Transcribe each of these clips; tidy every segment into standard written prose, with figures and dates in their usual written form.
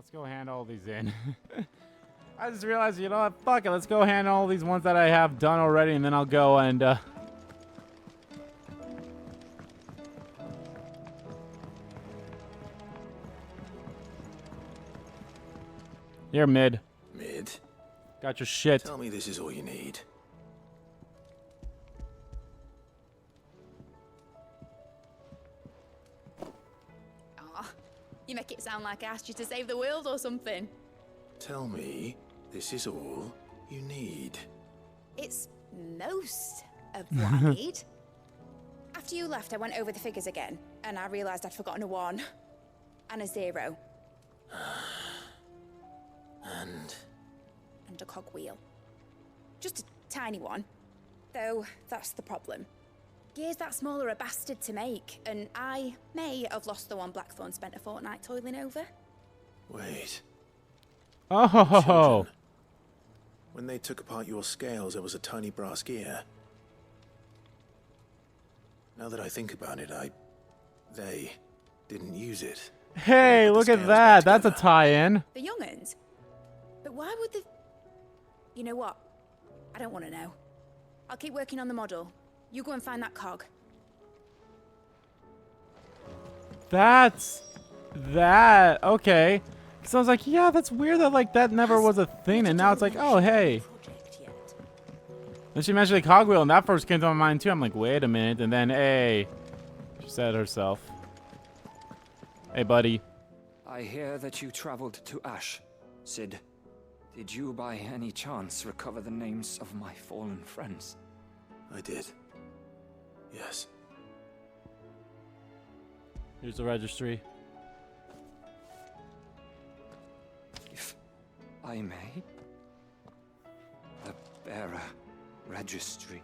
let's go hand all these in. I just realized, you know what? Fuck it. Let's go hand all these ones that I have done already, and then I'll go and, Here, mid. Mid? Got your shit. Tell me this is all you need. Aw, you make it sound like I asked you to save the world or something. Tell me this is all you need. It's most of what I need. After you left, I went over the figures again, and I realized I'd forgotten a 1 and a 0. And a cogwheel. Just a tiny one. Though, that's the problem. Gears that small are a bastard to make, and I may have lost the one Blackthorn spent a fortnight toiling over. Wait. Oh. Children, when they took apart your scales, there was a tiny brass gear. Now that I think about it, they didn't use it. Hey, look at that. That's a tie-in. The young'uns? But why would the... You know what? I don't want to know. I'll keep working on the model. You go and find that cog. That's... That. Okay. So I was like, yeah, that's weird that, like, that never was a thing, and now it's like, oh, hey. Then she mentioned the cogwheel, and that first came to my mind, too. I'm like, wait a minute, and then, hey. She said it herself. Hey, buddy. I hear that you traveled to Ash, Sid. Did you by any chance recover the names of my fallen friends? I did. Yes. Here's the registry. If I may. The bearer registry.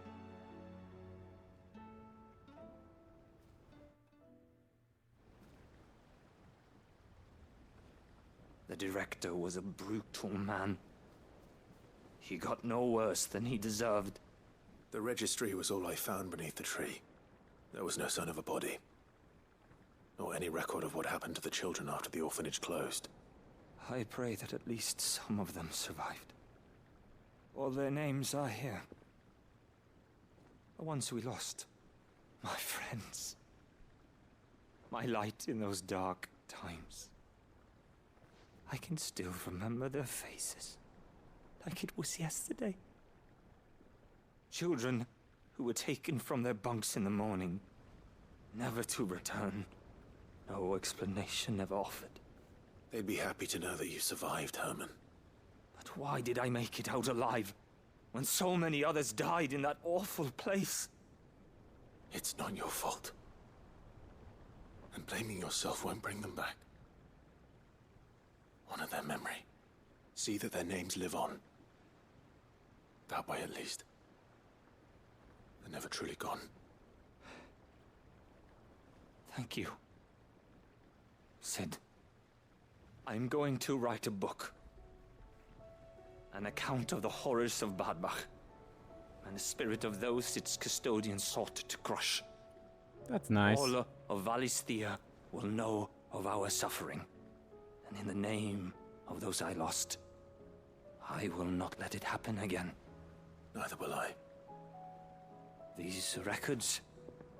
The director was a brutal man. He got no worse than he deserved. The registry was all I found beneath the tree. There was no sign of a body. Or any record of what happened to the children after the orphanage closed. I pray that at least some of them survived. All their names are here. The ones we lost. My friends. My light in those dark times. I can still remember their faces, like it was yesterday. Children who were taken from their bunks in the morning, never to return. No explanation ever offered. They'd be happy to know that you survived, Herman. But why did I make it out alive, when so many others died in that awful place? It's not your fault. And blaming yourself won't bring them back. Honor their memory. See that their names live on. That way, at least. They're never truly gone. Thank you. Sid, I'm going to write a book. An account of the horrors of Badbach, and the spirit of those its custodians sought to crush. That's nice. All of Valisthea will know of our suffering. And in the name of those I lost, I will not let it happen again. Neither will I. These records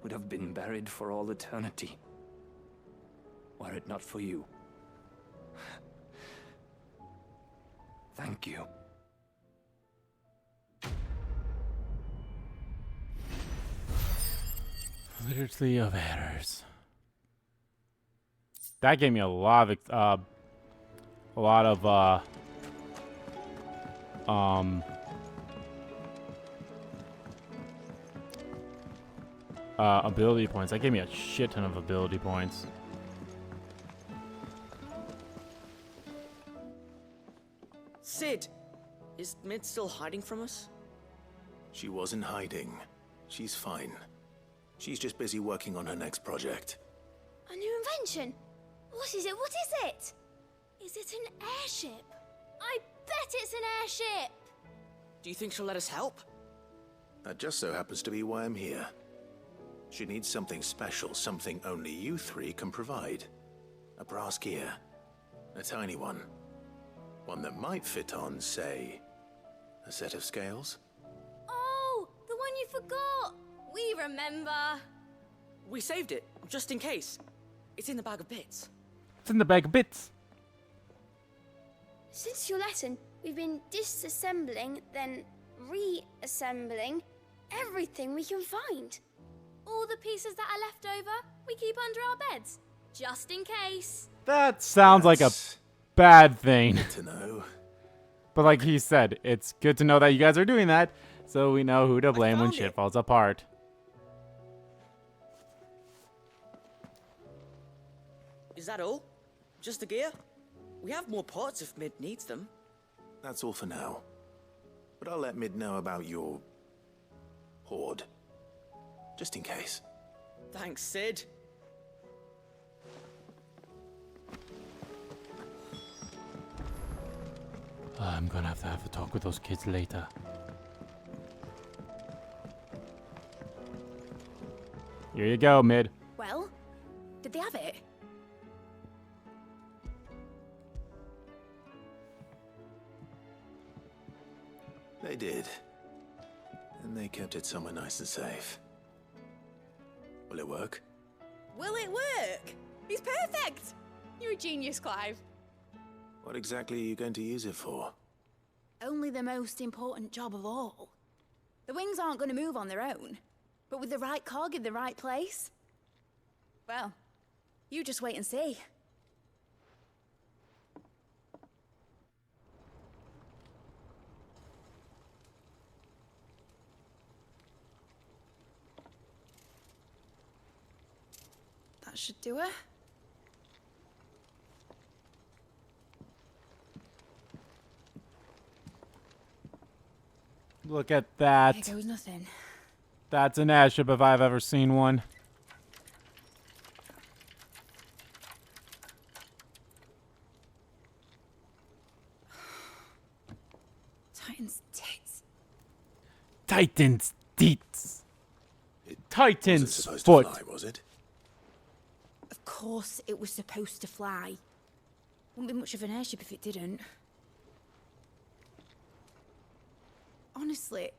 would have been buried for all eternity, were it not for you. Thank you. Literacy of Errors. That gave me a lot of ability points. That gave me a shit ton of ability points. Sid, is Mid still hiding from us? She wasn't hiding. She's fine. She's just busy working on her next project. A new invention? What is it? What is it? Is it an airship? I bet it's an airship! Do you think she'll let us help? That just so happens to be why I'm here. She needs something special, something only you three can provide. A brass gear. A tiny one. One that might fit on, say, a set of scales? Oh, the one you forgot. We remember. We saved it, just in case. It's in the bag of bits. It's in the bag of bits. Since your lesson, we've been disassembling, then reassembling everything we can find. All the pieces that are left over, we keep under our beds, just in case. That sounds like a bad thing. To know. But like he said, it's good to know that you guys are doing that, so we know who to blame when found shit it. falls apart. Is that all? Just the gear? We have more parts if Mid needs them. That's all for now. But I'll let Mid know about your hoard. Just in case. Thanks, Sid. I'm gonna have a talk with those kids later. Here you go, Mid. Well, did they have it? They did. And they kept it somewhere nice and safe. Will it work? Will it work? He's perfect! You're a genius, Clive. What exactly are you going to use it for? Only the most important job of all. The wings aren't going to move on their own, but with the right cog in the right place. Well, you just wait and see. That should do it. Look at that. Here goes nothing. That's an airship if I've ever seen one. Titan's tits. Titan's teats. Titan's Wasn't supposed foot. to fly, was it? Of course it was supposed to fly. Wouldn't be much of an airship if it didn't. Honestly,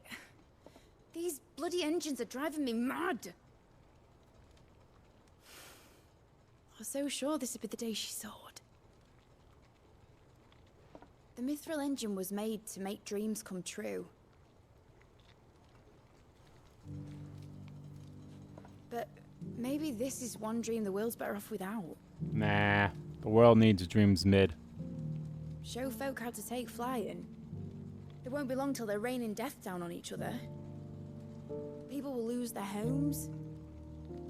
these bloody engines are driving me mad. I was so sure this would be the day she soared. The mithril engine was made to make dreams come true. But maybe this is one dream the world's better off without. Nah, the world needs dreams, Mid. Show folk how to take flying. It won't be long till they're raining death down on each other. People will lose their homes,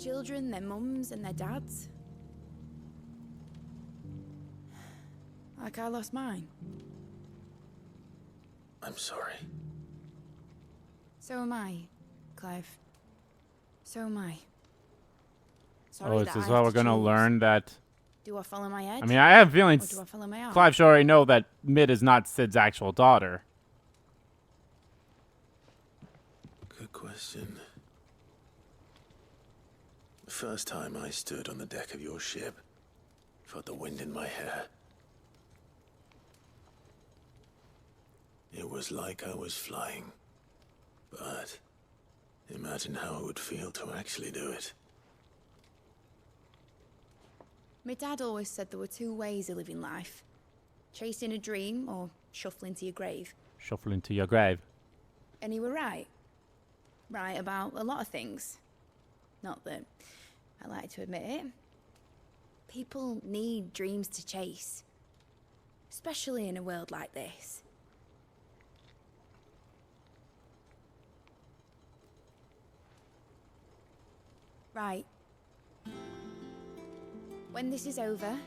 children, their mums and their dads. Like I lost mine. I'm sorry. So am I, Clive. So am I. Sorry Oh, is that this I how have we're to gonna choose. learn that? Do I follow my head? I mean, I have or feelings. do I follow my heart? Clive should already know that Mid is not Sid's actual daughter. Good question. The first time I stood on the deck of your ship, felt the wind in my hair. It was like I was flying. But imagine how it would feel to actually do it. My dad always said there were two ways of living life. Chasing a dream or shuffling to your grave. Shuffle into your grave. And he were right. Right about a lot of things. Not that I like to admit it. People need dreams to chase. Especially in a world like this. Right. When this is over,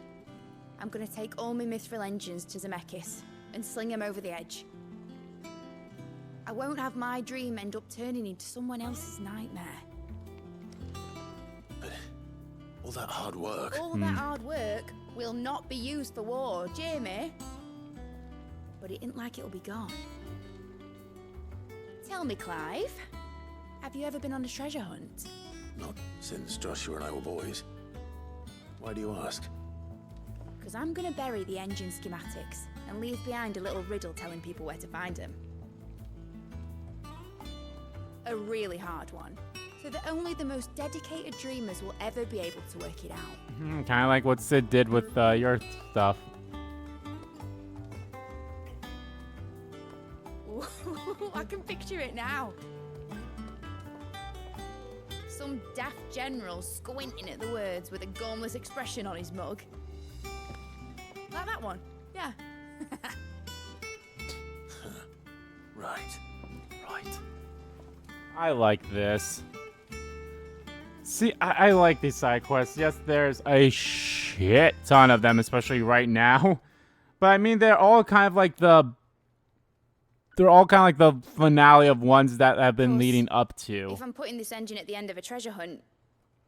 I'm gonna take all my mithril engines to Zemeckis and sling them over the edge. I won't have my dream end up turning into someone else's nightmare. All that hard work. All that hard work will not be used for war, Jamie. But it ain't like it'll be gone. Tell me, Clive, have you ever been on a treasure hunt? Not since Joshua and I were boys. Why do you ask? Because I'm going to bury the engine schematics and leave behind a little riddle telling people where to find them. A really hard one, so that only the most dedicated dreamers will ever be able to work it out. Kind of like what Sid did with your stuff. I can picture it now. Some daft general squinting at the words with a gormless expression on his mug. Like that one, yeah. Right. I like this. See, I like these side quests. Yes, there's a shit ton of them, especially right now. But I mean, they're all kind of like the finale of ones that have been leading up to. If I'm putting this engine at the end of a treasure hunt,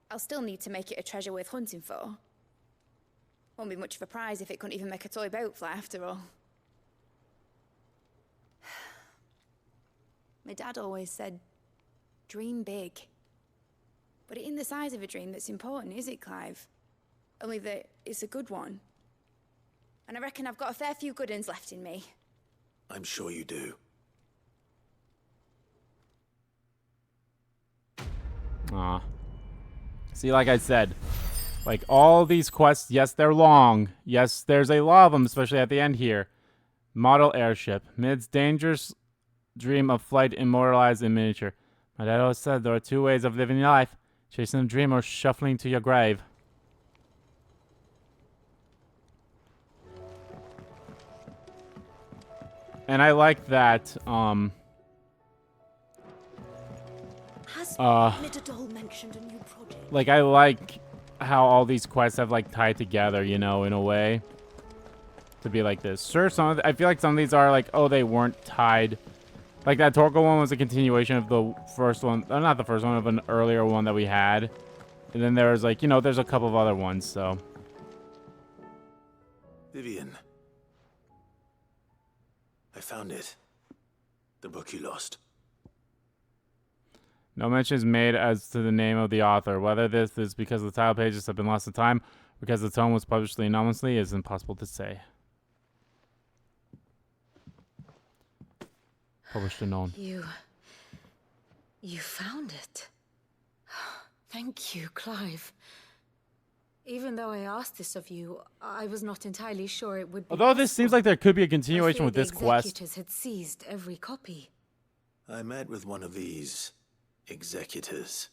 I'll still need to make it a treasure worth hunting for. Won't be much of a prize if it couldn't even make a toy boat fly after all. My dad always said, dream big. But it ain't the size of a dream that's important, is it, Clive? Only that it's a good one. And I reckon I've got a fair few good uns left in me. I'm sure you do. Aw. See, like I said, like all these quests, yes, they're long. Yes, there's a lot of them, especially at the end here. Model airship. Mid's dangerous dream of flight immortalized in miniature. My dad always said there are two ways of living your life. Chasing a dream or shuffling to your grave. And I like that, Has Mitadol mentioned a new project? like, I like how all these quests have, like, tied together, you know, in a way. To be like this. Sure, I feel like some of these are like, oh, they weren't tied. Like, that Torko one was a continuation of the first one. Not the first one, of an earlier one that we had. And then there was, like, you know, there's a couple of other ones, so. Vivian. I found it. The book you lost. No mention is made as to the name of the author. Whether this is because the title pages have been lost to time, or because the tome was published anonymously, is impossible to say. Published unknown. You found it. Thank you, Clive. Even though I asked this of you, I was not entirely sure it would be Although this seems like there could be a continuation with the this quest. executors had seized every copy. I met with one of these executors,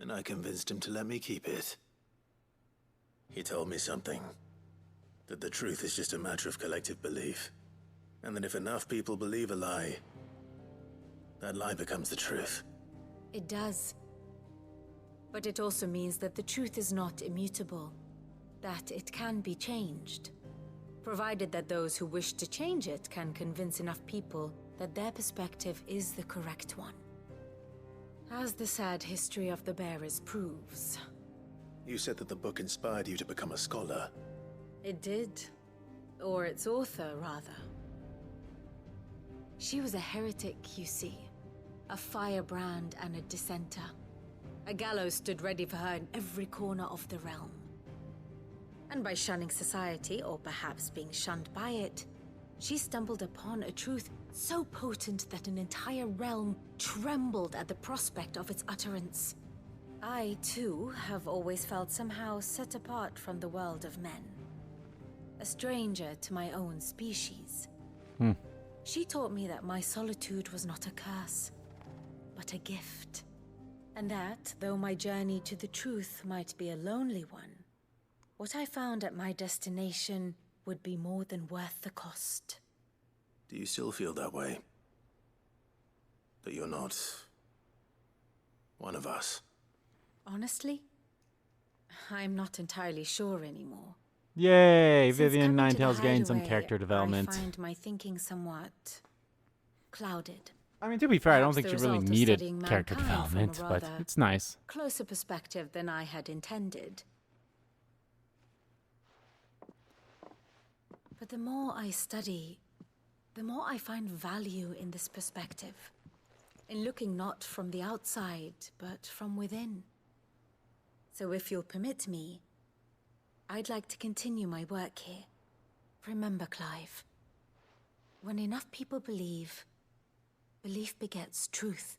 and I convinced him to let me keep it. He told me something. That the truth is just a matter of collective belief. And that if enough people believe a lie, that lie becomes the truth. It does. But it also means that the truth is not immutable. That it can be changed. Provided that those who wish to change it can convince enough people that their perspective is the correct one. As the sad history of the bearers proves. You said that the book inspired you to become a scholar. It did. Or its author, rather. She was a heretic, you see. A firebrand and a dissenter. A gallows stood ready for her in every corner of the realm. And by shunning society, or perhaps being shunned by it, she stumbled upon a truth so potent that an entire realm trembled at the prospect of its utterance. I, too, have always felt somehow set apart from the world of men. A stranger to my own species. She taught me that my solitude was not a curse, but a gift. And that, though my journey to the truth might be a lonely one, what I found at my destination would be more than worth the cost. Do you still feel that way? That you're not one of us? Honestly, I'm not entirely sure anymore. Yay! Since Vivian coming to the Ninetales gained some hideaway, character development. I find my thinking somewhat clouded. I mean, to be fair, I don't Perhaps think the she really result of needed studying character mankind from a development, but rather it's nice. Closer perspective than I had intended. But the more I study, the more I find value in this perspective. In looking not from the outside, but from within. So if you'll permit me, I'd like to continue my work here. Remember, Clive, when enough people believe, belief begets truth.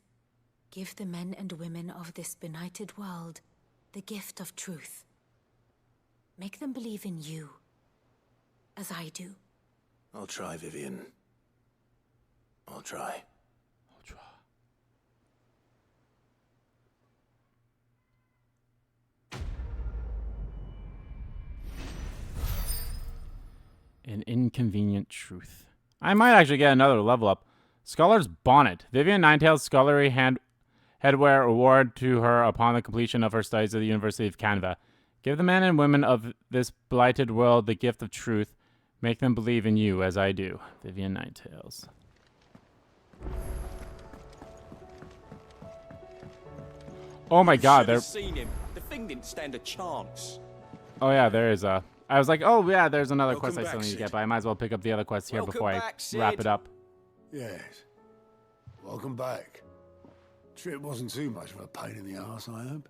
Give the men and women of this benighted world the gift of truth. Make them believe in you, as I do. I'll try, Vivian. I'll try. An inconvenient truth. I might actually get another level up. Scholar's Bonnet. Vivian Ninetail's scholarly headwear award to her upon the completion of her studies at the University of Canada. Give the men and women of this blighted world the gift of truth. Make them believe in you as I do. Vivian Ninetails. Oh my god, Should have seen him. The thing didn't stand a chance. Oh yeah, there is a... I was like, oh yeah, there's another Welcome quest I still back, need to Sid. get, but I might as well pick up the other quest here Welcome before back, I wrap Sid. it up. Yes. Welcome back. Trip wasn't too much of a pain in the arse, I hope.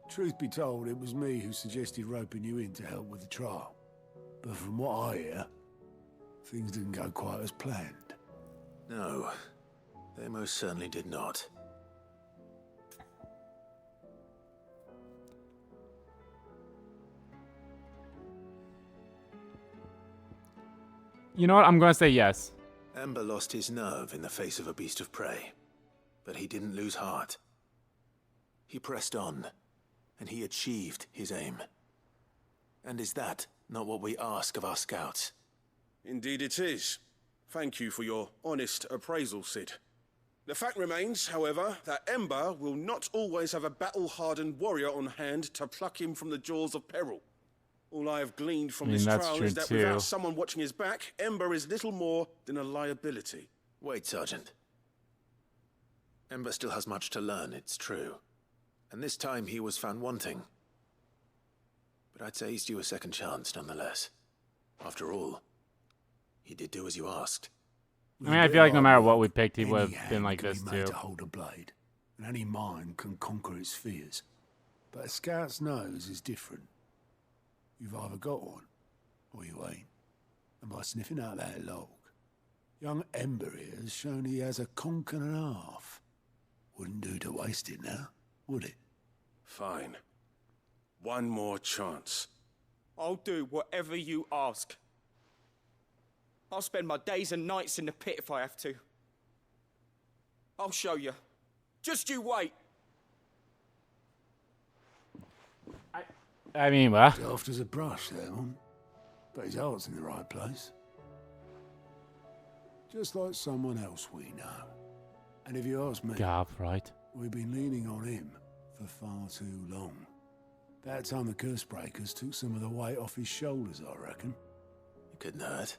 Truth be told, it was me who suggested roping you in to help with the trial. But from what I hear, things didn't go quite as planned. No, they most certainly did not. You know what? I'm going to say yes. Ember lost his nerve in the face of a beast of prey, but he didn't lose heart. He pressed on, and he achieved his aim. And is that not what we ask of our scouts? Indeed it is. Thank you for your honest appraisal, Sid. The fact remains, however, that Ember will not always have a battle-hardened warrior on hand to pluck him from the jaws of peril. All I have gleaned from this that's trial true is that too. without someone watching his back, Ember is little more than a liability. Wait, Sergeant. Ember still has much to learn, it's true. And this time he was found wanting. But I'd say he's due a second chance, nonetheless. After all, he did do as you asked. I mean, I feel like no matter what we picked, he would have been like this too. To hold a blade, and any mind can conquer its fears. But a scout's nose is different. You've either got one, or you ain't. And by sniffing out that log, young Ember here has shown he has a conch and a half. Wouldn't do to waste it now, would it? Fine. One more chance. I'll do whatever you ask. I'll spend my days and nights in the pit if I have to. I'll show you. Just you wait. I mean, well, Soft as a brush, that one. But his heart's in the right place. Just like someone else we know. And if you ask me, Gav, right? we've been leaning on him for far too long. That time the Cursebreakers took some of the weight off his shoulders, I reckon. It couldn't hurt.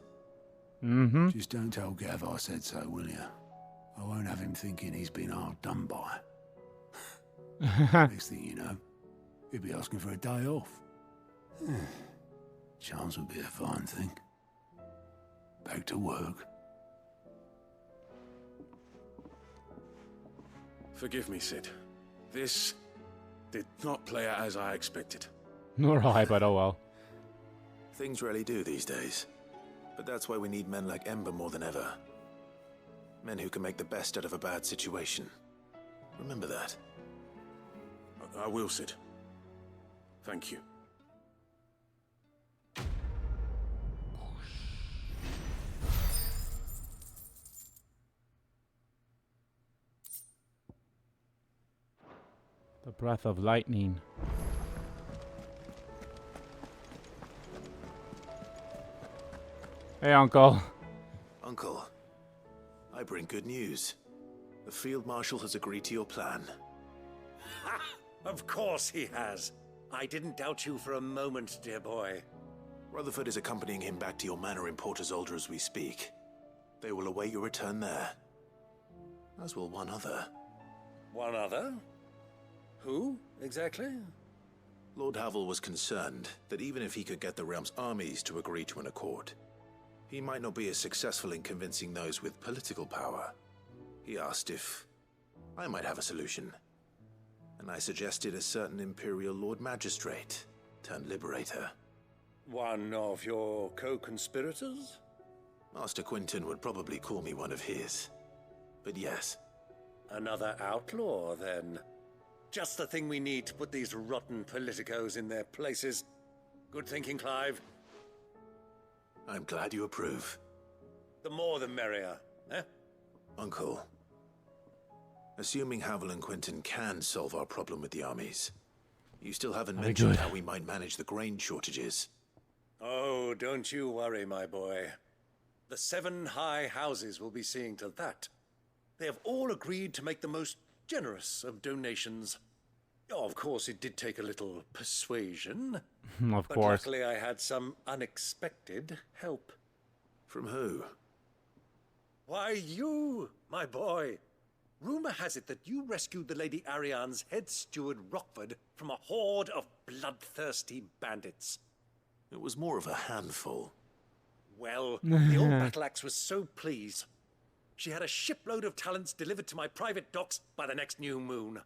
Mm-hmm. Just don't tell Gav I said so, will you? I won't have him thinking he's been hard done by. Next thing you know, he'll be asking for a day off. Chance would be a fine thing. Back to work. Forgive me, Sid. This did not play out as I expected. Nor I, but oh well. Things really do these days. But that's why we need men like Ember more than ever. Men who can make the best out of a bad situation. Remember that. I will, Sid. Thank you. The breath of lightning. Hey, Uncle. Uncle, I bring good news. The Field Marshal has agreed to your plan. Ha! Of course he has. I didn't doubt you for a moment, dear boy. Rutherford is accompanying him back to your manor in Port Isolde as we speak. They will await your return there. As will one other. One other? Who, exactly? Lord Havel was concerned that even if he could get the realm's armies to agree to an accord, he might not be as successful in convincing those with political power. He asked if I might have a solution. And I suggested a certain Imperial Lord Magistrate, turned liberator. One of your co-conspirators? Master Quinton would probably call me one of his. But yes. Another outlaw, then. Just the thing we need to put these rotten politicos in their places. Good thinking, Clive. I'm glad you approve. The more the merrier, eh? Uncle, assuming Havel and Quinton can solve our problem with the armies, you still haven't mentioned how we might manage the grain shortages. Oh, don't you worry, my boy. The 7 high houses will be seeing to that. They have all agreed to make the most generous of donations. Oh, of course, it did take a little persuasion. Of but course. Luckily, I had some unexpected help. From who? Why, you, my boy. Rumor has it that you rescued the Lady Ariane's head steward Rockford from a horde of bloodthirsty bandits. It was more of a handful. Well, the old battle axe was so pleased. She had a shipload of talents delivered to my private docks by the next new moon.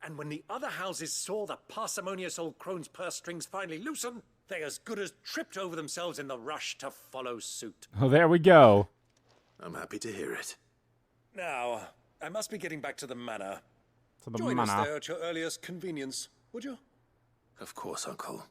And when the other houses saw the parsimonious old crone's purse strings finally loosen, they as good as tripped over themselves in the rush to follow suit. Oh, there we go. I'm happy to hear it. Now, I must be getting back to the manor. To the Join us manor. there at your earliest convenience, would you? Of course, Uncle.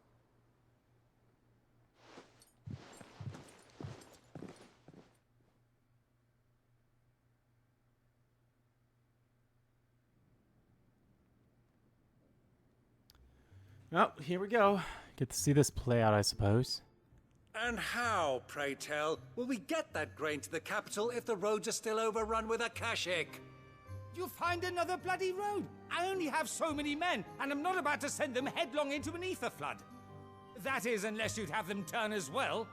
Oh, here we go. Get to see this play out, I suppose. And how, pray tell, will we get that grain to the capital if the roads are still overrun with Akashic? You'll find another bloody road. I only have so many men, and I'm not about to send them headlong into an aether flood. That is, unless you'd have them turn as well.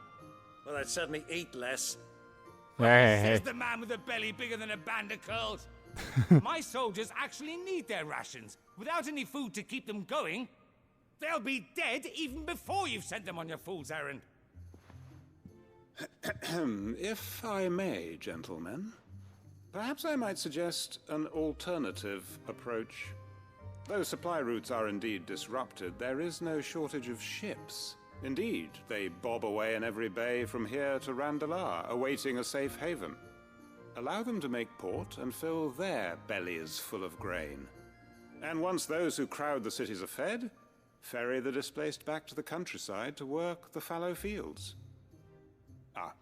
Well, I'd certainly eat less. Says the man with a belly bigger than a band of curls. My soldiers actually need their rations. Without any food to keep them going, they'll be dead even before you've sent them on your fool's errand. If I may, gentlemen, perhaps I might suggest an alternative approach. Though supply routes are indeed disrupted, there is no shortage of ships. Indeed, they bob away in every bay from here to Randalar, awaiting a safe haven. Allow them to make port and fill their bellies full of grain. And once those who crowd the cities are fed, ferry the displaced back to the countryside to work the fallow fields.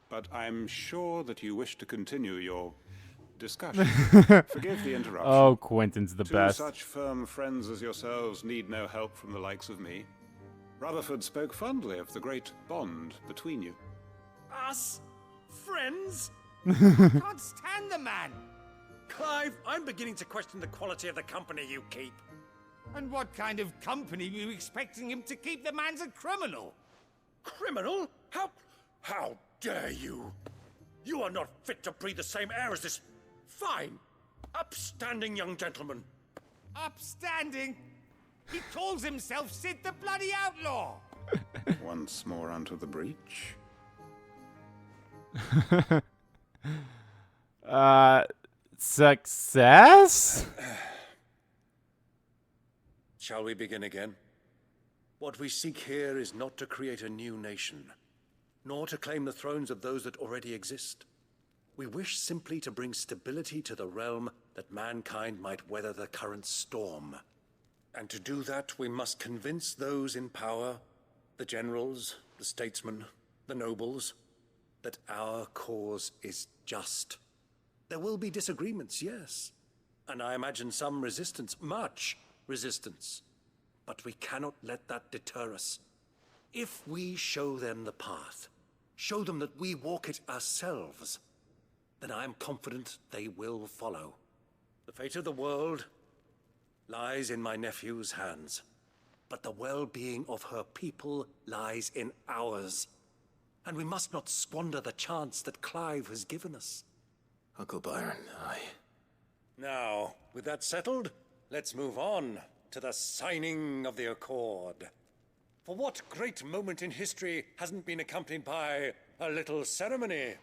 But I'm sure that you wish to continue your discussion. Forgive the interruption. Oh, Quentin's the Two best. such firm friends as yourselves need no help from the likes of me. Rutherford spoke fondly of the great bond between you. Us? Friends? I can't stand the man. Clive, I'm beginning to question the quality of the company you keep. And what kind of company were you expecting him to keep? The man's a criminal. Criminal? How dare you? You are not fit to breathe the same air as this fine, upstanding young gentleman. Upstanding? He calls himself Sid the bloody outlaw. Once more onto the breach. Success? Shall we begin again? What we seek here is not to create a new nation, nor to claim the thrones of those that already exist. We wish simply to bring stability to the realm that mankind might weather the current storm. And to do that, we must convince those in power, the generals, the statesmen, the nobles, that our cause is just. There will be disagreements, yes, and I imagine some resistance, much resistance. But we cannot let that deter us. If we show them the path, show them that we walk it ourselves, then I am confident they will follow. The fate of the world lies in my nephew's hands, but the well-being of her people lies in ours. And we must not squander the chance that Clive has given us. Uncle Byron, Now, with that settled, let's move on to the signing of the Accord. For what great moment in history hasn't been accompanied by a little ceremony?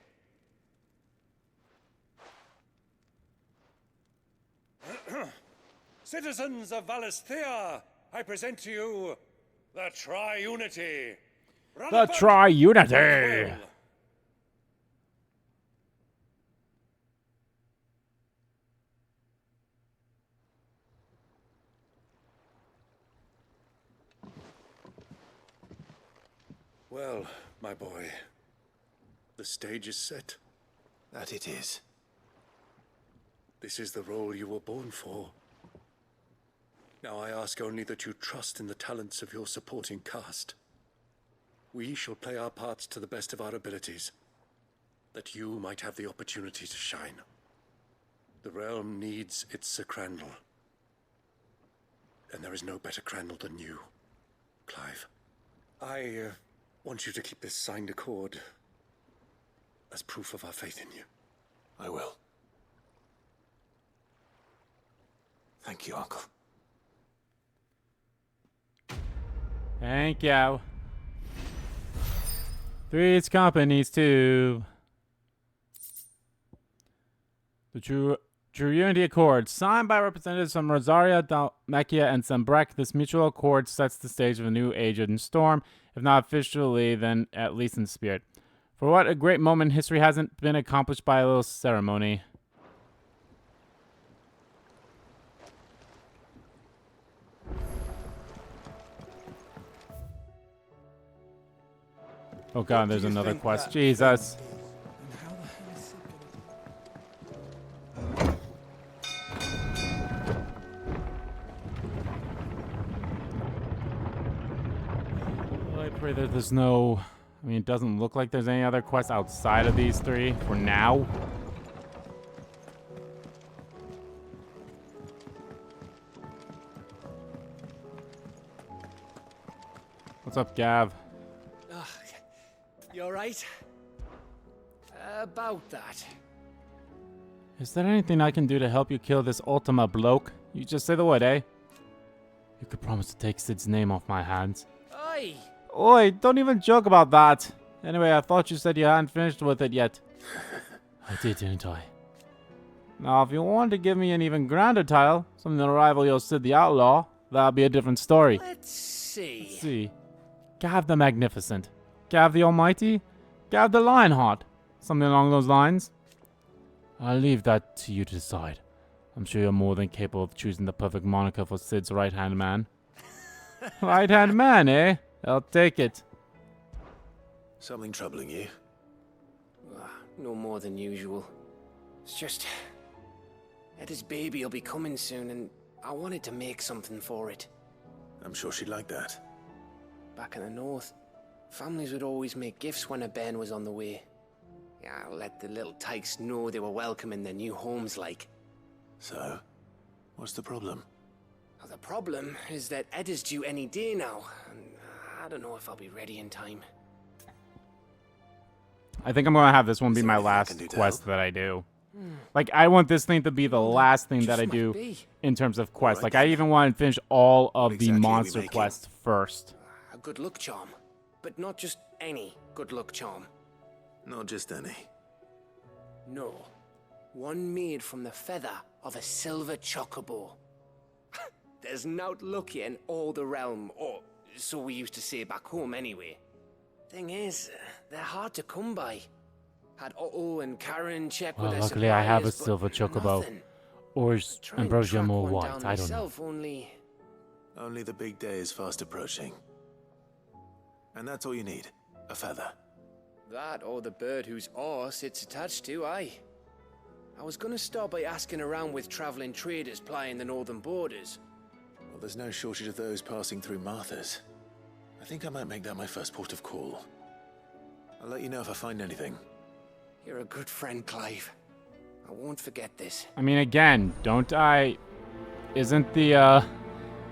Citizens of Valisthea, I present to you The Tri-Unity! The Tri-Unity! Well, my boy, the stage is set. That it is. This is the role you were born for. Now I ask only that you trust in the talents of your supporting cast. We shall play our parts to the best of our abilities, that you might have the opportunity to shine. The realm needs its Sir Crandall. And there is no better Crandall than you, Clive. I want you to keep this signed accord as proof of our faith in you. I will. Thank you, Uncle. Thank you. Three's companies too. The True Unity Accord, signed by representatives from Rosaria, Dalmacia, and Sembrek. This mutual accord sets the stage of a new age in Storm, if not officially, then at least in spirit. For what a great moment in history hasn't been accomplished by a little ceremony. Oh god, there's another quest. Jesus. I pray that there's no... I mean, it doesn't look like there's any other quests outside of these three for now. What's up, Gav? You alright? About that. Is there anything I can do to help you kill this Ultima bloke? You just say the word, eh? You could promise to take Sid's name off my hands. Oi! Oi, don't even joke about that. Anyway, I thought you said you hadn't finished with it yet. I did, didn't I? Now, if you wanted to give me an even grander title, something to rival your Sid the Outlaw, that'd be a different story. Let's see. Let's see. Gav the Magnificent. Gav the Almighty? Gav the Lionheart? Something along those lines? I'll leave that to you to decide. I'm sure you're more than capable of choosing the perfect moniker for Sid's right-hand man. Right-hand man, eh? I'll take it. Something troubling you? No more than usual. It's just... Eda's baby will be coming soon, and I wanted to make something for it. I'm sure she'd like that. Back in the north, families would always make gifts when a bairn was on the way. Yeah, let the little tykes know they were welcome in their new homes, like. So, what's the problem? Well, the problem is that Eda's due any day now, and I don't know if I'll be ready in time. I think I'm going to have this one be my last quest that I do. Like, I want this thing to be the last thing that I do in terms of quests. Like, I even want to finish all of the monster quests first. A good luck charm. But not just any good luck charm. Not just any. No. One made from the feather of a silver chocobo. There's naught luckier in all the realm, or so we used to say back home anyway. Thing is, they're hard to come by. Had Otto and Karen check with their luckily I have a suppliers, silver chocobo. nothing. Or is Try and Ambrosia track more one white? down I don't know. myself, only the big day is fast approaching. And that's all you need. A feather. that or the bird whose horse it's attached to, aye. I was gonna start by asking around with traveling traders plying the northern borders. Well, there's no shortage of those passing through Martha's. I think I might make that my first port of call. I'll let you know if I find anything. You're a good friend, Clive. I won't forget this. I mean, again, don't I... Isn't the,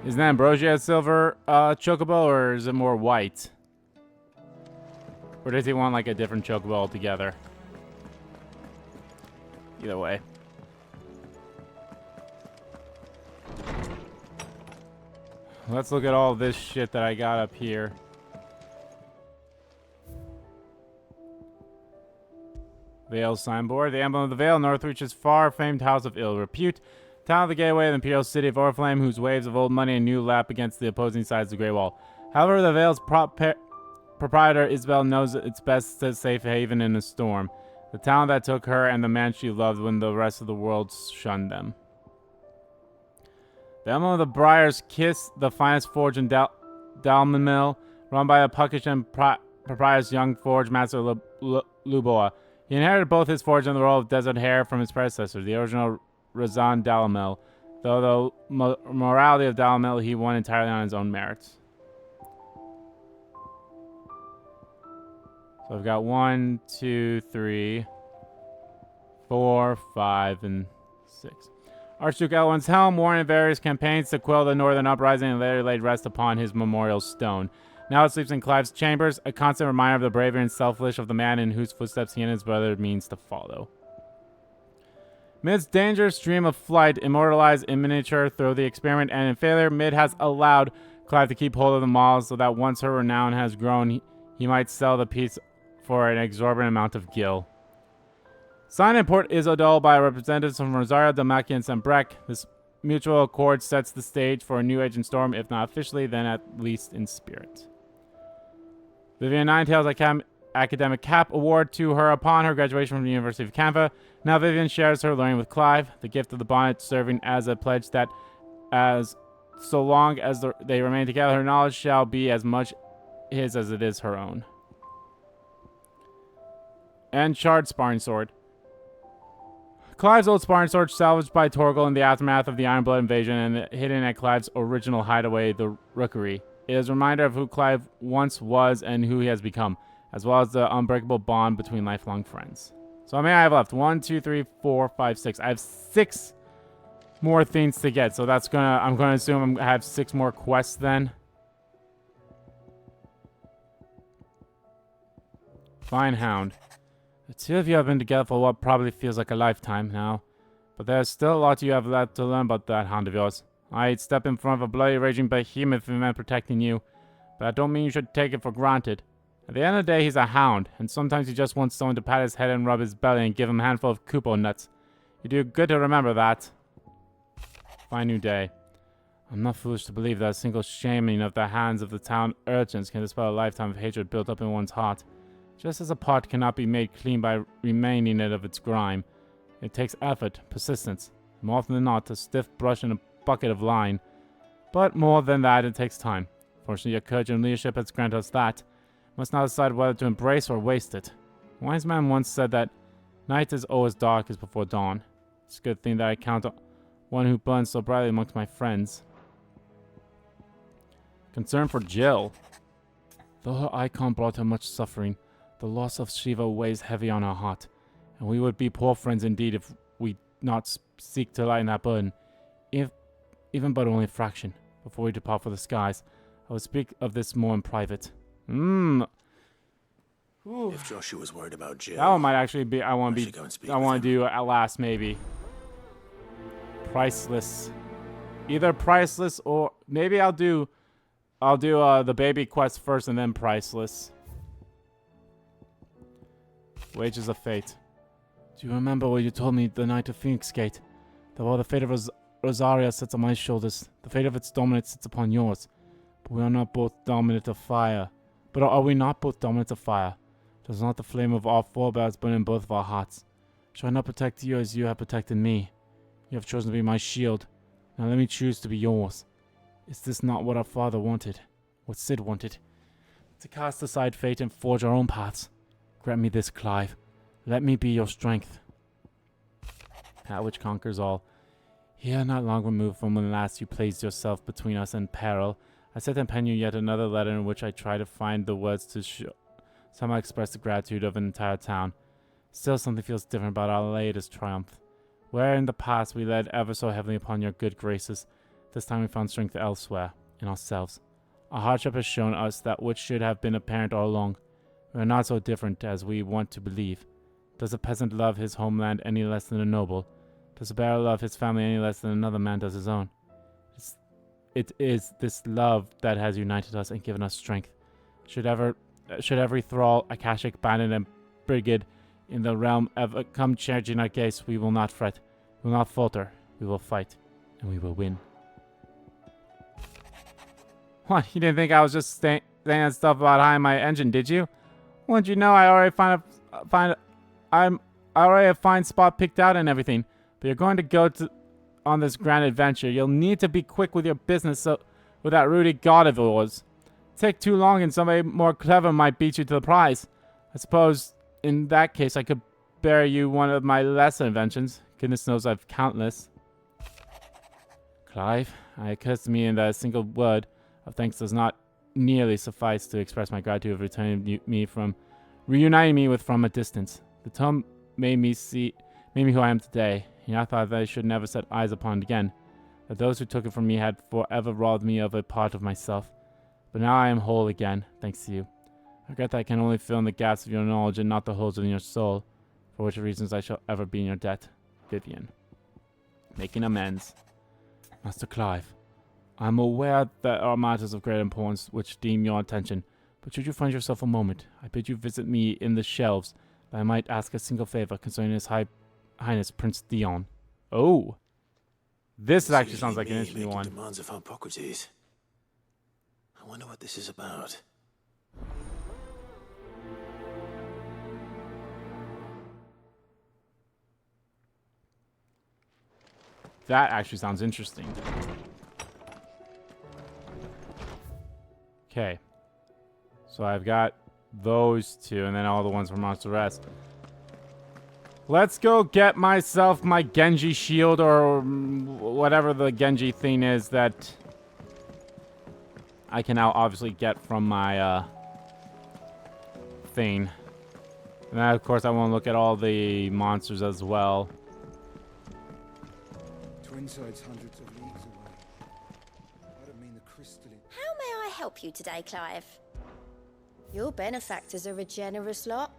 Isn't Ambrosia a silver, chocobo, or is it more white? Or does he want, like, a different chocobo altogether? Either way. Let's look at all this shit that I got up here. Vale signboard. The emblem of the Vale, Northreach's far-famed house of ill repute. Town of the gateway of the Imperial City of Oriflame, whose waves of old money and new lap against the opposing sides of the Grey Wall. However, the Vale's proprietor, Isabel, knows it's best to safe haven in a storm. The town that took her and the man she loved when the rest of the world shunned them. The Emblem of the Briars Kiss, the finest forge in Dalmanmill, run by a puckish and proprietor's young forge master Luboa. He inherited both his forge and the role of desert hare from his predecessor, the original Razan Dalmel, though the morality of Dalmel he won entirely on his own merits. So I've got 1, 2, 3, 4, 5, and 6. Archduke Elwin's helm, worn in various campaigns to quell the northern uprising, and later laid rest upon his memorial stone. Now it sleeps in Clive's chambers, a constant reminder of the bravery and selfless of the man in whose footsteps he and his brother means to follow. Mid's dangerous dream of flight, immortalized in miniature through the experiment and in failure, Mid has allowed Clive to keep hold of the mall so that once her renown has grown, he might sell the piece for an exorbitant amount of gil. Signed in Port Isidol by representatives from Rosario, Dalmacians, and Breck, this mutual accord sets the stage for a new age in Storm, if not officially, then at least in spirit. Vivian Ninetail's Academic Cap Award to her upon her graduation from the University of Canva. Now Vivian shares her learning with Clive, the gift of the bonnet serving as a pledge that as so long as they remain together, her knowledge shall be as much his as it is her own. And Shard Sparring Sword. Clive's old sparring sword, salvaged by Torgal in the aftermath of the Ironblood invasion and hidden at Clive's original hideaway, the Rookery. It is a reminder of who Clive once was and who he has become, as well as the unbreakable bond between lifelong friends. So how many I have left? 1, 2, 3, 4, 5, 6. I have 6 more things to get, so I'm gonna assume I have 6 more quests then. Fine Hound. The two of you have been together for what probably feels like a lifetime now, but there's still a lot you have left to learn about that hound of yours. I'd step in front of a bloody raging behemoth if it meant protecting you, but I don't mean you should take it for granted. At the end of the day, he's a hound, and sometimes he just wants someone to pat his head and rub his belly and give him a handful of Kupo nuts. You do good to remember that. Fine new day. I'm not foolish to believe that a single shaming of the hands of the town urchins can dispel a lifetime of hatred built up in one's heart. Just as a pot cannot be made clean by remaining it of its grime, it takes effort, persistence, more often than not, a stiff brush and a bucket of line. But more than that, it takes time. Fortunately, your courage and leadership has granted us that. Must now decide whether to embrace or waste it. A wise man once said that night is always darkest before dawn. It's a good thing that I count on one who burns so brightly amongst my friends. Concern for Jill. Though her Eikon brought her much suffering, the loss of Shiva weighs heavy on her heart, and we would be poor friends indeed if we not seek to lighten that burden, even but only a fraction. Before we depart for the skies, I will speak of this more in private. If Joshua was worried about Jill, that one might actually be. I want to do at last maybe. Priceless, either priceless or maybe I'll do the baby quest first and then priceless. Wages of Fate. Do you remember what you told me the night of Phoenix Gate? That while the fate of Rosaria sits on my shoulders, the fate of its dominant sits upon yours. But we are not both dominant of fire. But are we not both dominant of fire? Does not the flame of our forebears burn in both of our hearts? Shall I not protect you as you have protected me? You have chosen to be my shield. Now let me choose to be yours. Is this not what our father wanted? What Sid wanted? To cast aside fate and forge our own paths. Grant me this, Clive. Let me be your strength. That which conquers all. Here, not long removed from when last you placed yourself between us and peril, I set and pen you yet another letter in which I try to find the words to somehow express the gratitude of an entire town. Still, something feels different about our latest triumph. Where in the past we led ever so heavily upon your good graces, this time we found strength elsewhere, in ourselves. Our hardship has shown us that which should have been apparent all along. We are not so different as we want to believe. Does a peasant love his homeland any less than a noble? Does a bearer love his family any less than another man does his own? It is this love that has united us and given us strength. Should every thrall, Akashic, bandit, and brigade in the realm ever come charging our gaze, we will not fret, we will not falter, we will fight, and we will win. What, you didn't think I was just saying that stuff about high my engine, did you? Wouldn't you know I already I already have a fine spot picked out and everything. But you're going to go on this grand adventure. You'll need to be quick with your business with that Rudy god of yours. Take too long and somebody more clever might beat you to the prize. I suppose in that case I could bear you one of my lesser inventions. Goodness knows I've countless. Clive, it occurs to me in that a single word of thanks does not nearly suffice to express my gratitude of reuniting me with from a distance. The tome made me who I am today. I thought that I should never set eyes upon it again. That those who took it from me had forever robbed me of a part of myself. But now I am whole again, thanks to you. I regret that I can only fill in the gaps of your knowledge and not the holes in your soul, for which reasons I shall ever be in your debt. Vivian. Making amends. Master Clive, I am aware there are matters of great importance which deem your attention, but should you find yourself a moment, I bid you visit me in the shelves, that I might ask a single favor concerning His Highness Prince Theon. Oh! This actually sounds like an interesting one. Demands of Hippocrates. I wonder what this is about. That actually sounds interesting. Okay. So I've got those two, and then all the ones from Monster Rest. Let's go get myself my Genji shield, or whatever the Genji thing is that I can now obviously get from my thing. And then, of course, I want to look at all the monsters as well. Twinside's hundreds of leagues away. I don't mean the crystal. How may I help you today, Clive? Your benefactors are a generous lot.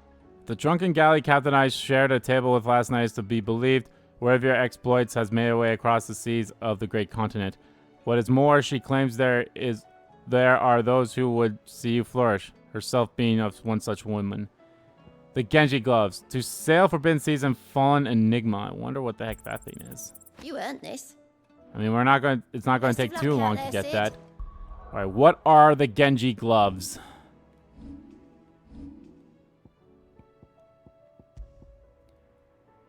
The drunken galley captain I shared a table with last night is to be believed. Where of your exploits has made her way across the seas of the great continent. What is more, she claims there are those who would see you flourish, herself being of one such woman. The Genji gloves. To sail forbidden seas and fallen enigma. I wonder what the heck that thing is. You earned this. I mean, it's not going to take too long to get Sid. that. Alright, what are the Genji gloves?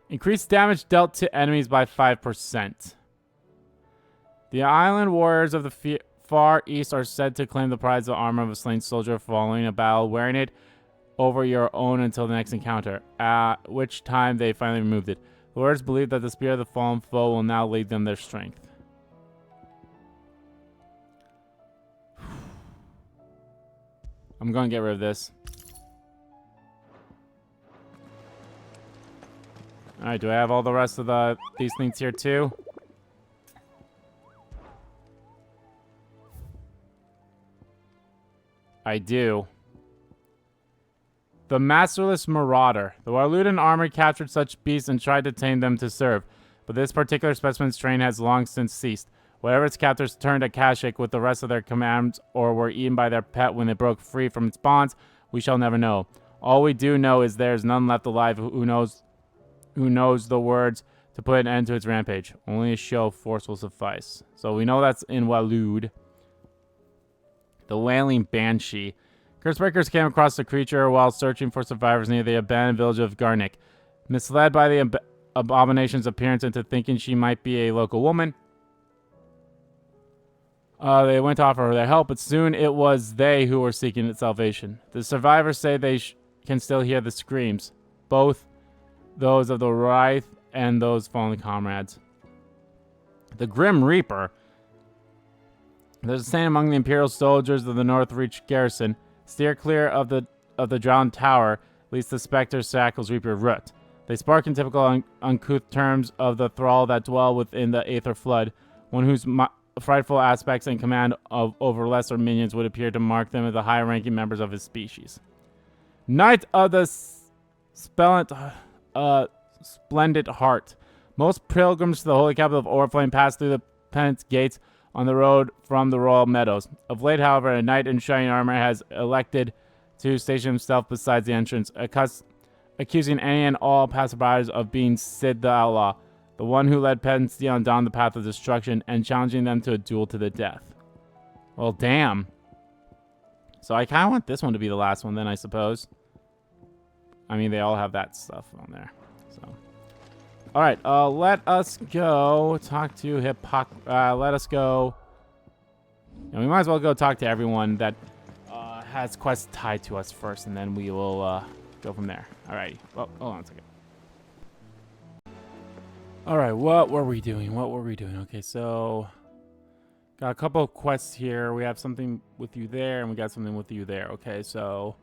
Increased damage dealt to enemies by 5%. The island warriors of the Far East are said to claim the prize of armor of a slain soldier following a battle, wearing it over your own until the next encounter, at which time they finally removed it. The warriors believe that the spirit of the fallen foe will now lead them their strength. I'm going to get rid of this. Alright, do I have all the rest of these things here too? I do. The Masterless Marauder. The Warludan army captured such beasts and tried to tame them to serve, but this particular specimen's train has long since ceased. Whatever its captors turned a Kashik with the rest of their commands or were eaten by their pet when they broke free from its bonds, we shall never know. All we do know is there is none left alive who knows the words to put an end to its rampage. Only a show of force will suffice. So we know that's in Walud. The Wailing Banshee. Cursebreakers came across the creature while searching for survivors near the abandoned village of Garnick. Misled by the abomination's appearance into thinking she might be a local woman, they went to offer her their help, but soon it was they who were seeking its salvation. The survivors say they can still hear the screams, both those of the Wraith and those fallen comrades. The Grim Reaper. There's a saying among the Imperial soldiers of the North Reach garrison, steer clear of the drowned tower, lest the specter shackles reap your root. They spark in typical uncouth terms of the thrall that dwell within the aether flood, one whose frightful aspects and command over lesser minions would appear to mark them as the high-ranking members of his species. Knight of the Splendid Heart. Most pilgrims to the holy capital of Oriflame pass through the penance gates on the road from the royal meadows. Of late, however, a knight in shining armor has elected to station himself beside the entrance, accusing any and all passerbys of being Sid the Outlaw, the one who led peasants down the path of destruction, and challenging them to a duel to the death. Well, damn. So I kind of want this one to be the last one then, I suppose. I mean, they all have that stuff on there. So, all right. Let us go talk to let us go. And we might as well go talk to everyone that has quests tied to us first, and then we will go from there. All right. Well, hold on a second. All right. What were we doing? Okay, so got a couple of quests here. We have something with you there, and we got something with you there. Okay, so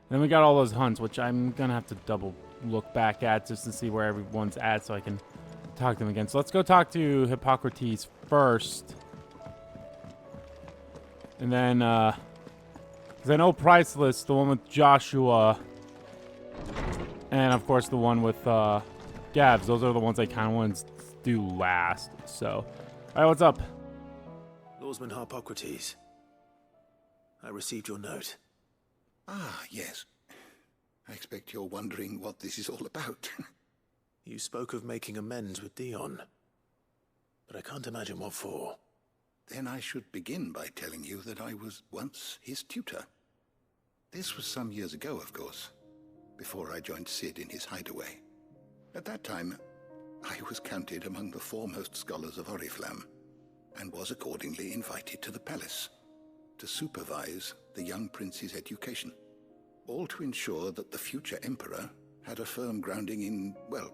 then we got all those hunts, which I'm gonna have to double look back at just to see where everyone's at, so I can talk to them again. So let's go talk to Hippocrates first, and then because I know Priceless, the one with Joshua, and of course the one with Gabs. Those are the ones I kind of want to do last. So, all right, what's up? Lawsman Hippocrates. I received your note. Ah, yes. I expect you're wondering what this is all about. You spoke of making amends with Dion, but I can't imagine what for. Then I should begin by telling you that I was once his tutor. This was some years ago, of course, before I joined Sid in his hideaway. At that time, I was counted among the foremost scholars of Oriflamme, and was accordingly invited to the palace to supervise the young prince's education, all to ensure that the future emperor had a firm grounding in, well,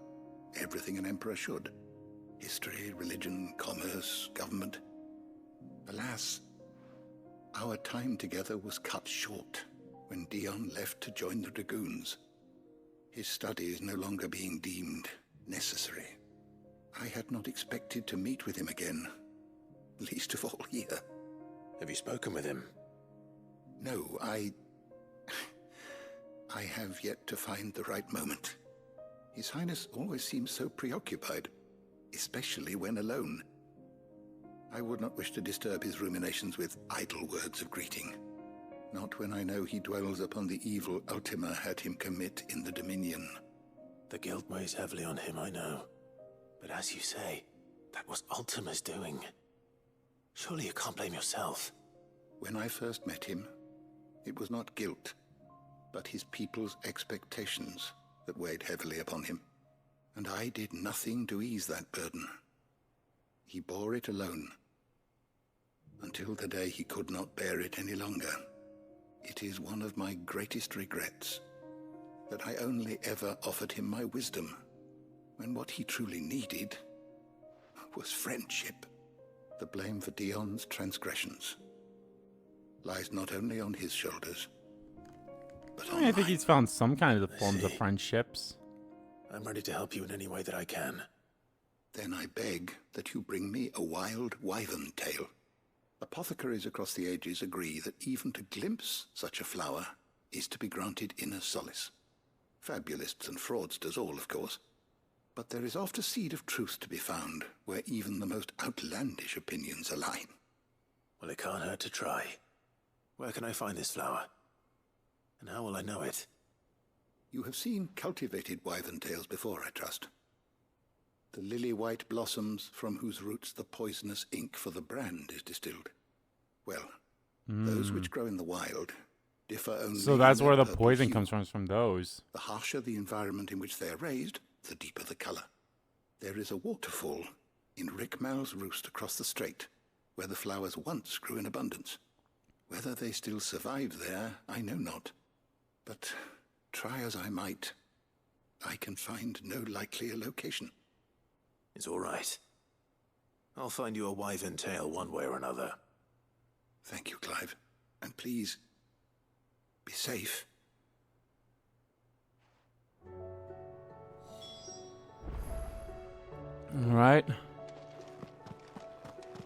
everything an emperor should. History, religion, commerce, government. Alas, our time together was cut short when Dion left to join the Dragoons, his studies no longer being deemed necessary. I had not expected to meet with him again, least of all here. Have you spoken with him? No, I have yet to find the right moment. His Highness always seems so preoccupied, especially when alone. I would not wish to disturb his ruminations with idle words of greeting. Not when I know he dwells upon the evil Ultima had him commit in the Dominion. The guilt weighs heavily on him, I know. But as you say, that was Ultima's doing. Surely you can't blame yourself. When I first met him, it was not guilt, but his people's expectations that weighed heavily upon him. And I did nothing to ease that burden. He bore it alone, until the day he could not bear it any longer. It is one of my greatest regrets that I only ever offered him my wisdom, when what he truly needed was friendship. The blame for Dion's transgressions lies not only on his shoulders, but on I think he's found some kind of forms of friendships. I'm ready to help you in any way that I can. Then I beg that you bring me a wild wyvern tail. Apothecaries across the ages agree that even to glimpse such a flower is to be granted inner solace. Fabulists and fraudsters all, of course. But there is oft a seed of truth to be found where even the most outlandish opinions align. Well, it can't hurt to try. Where can I find this flower? And how will I know it? You have seen cultivated wyvern tails before, I trust. The lily-white blossoms from whose roots the poisonous ink for the brand is distilled. Well, those which grow in the wild differ only. So that's in where their the purple poison hue. comes from those. The harsher the environment in which they are raised, the deeper the color. There is a waterfall in Rickmal's roost across the strait, where the flowers once grew in abundance. Whether they still survive there, I know not. But try as I might, I can find no likelier location. It's all right. I'll find you a wyvern tail one way or another. Thank you, Clive. And please, be safe. All right.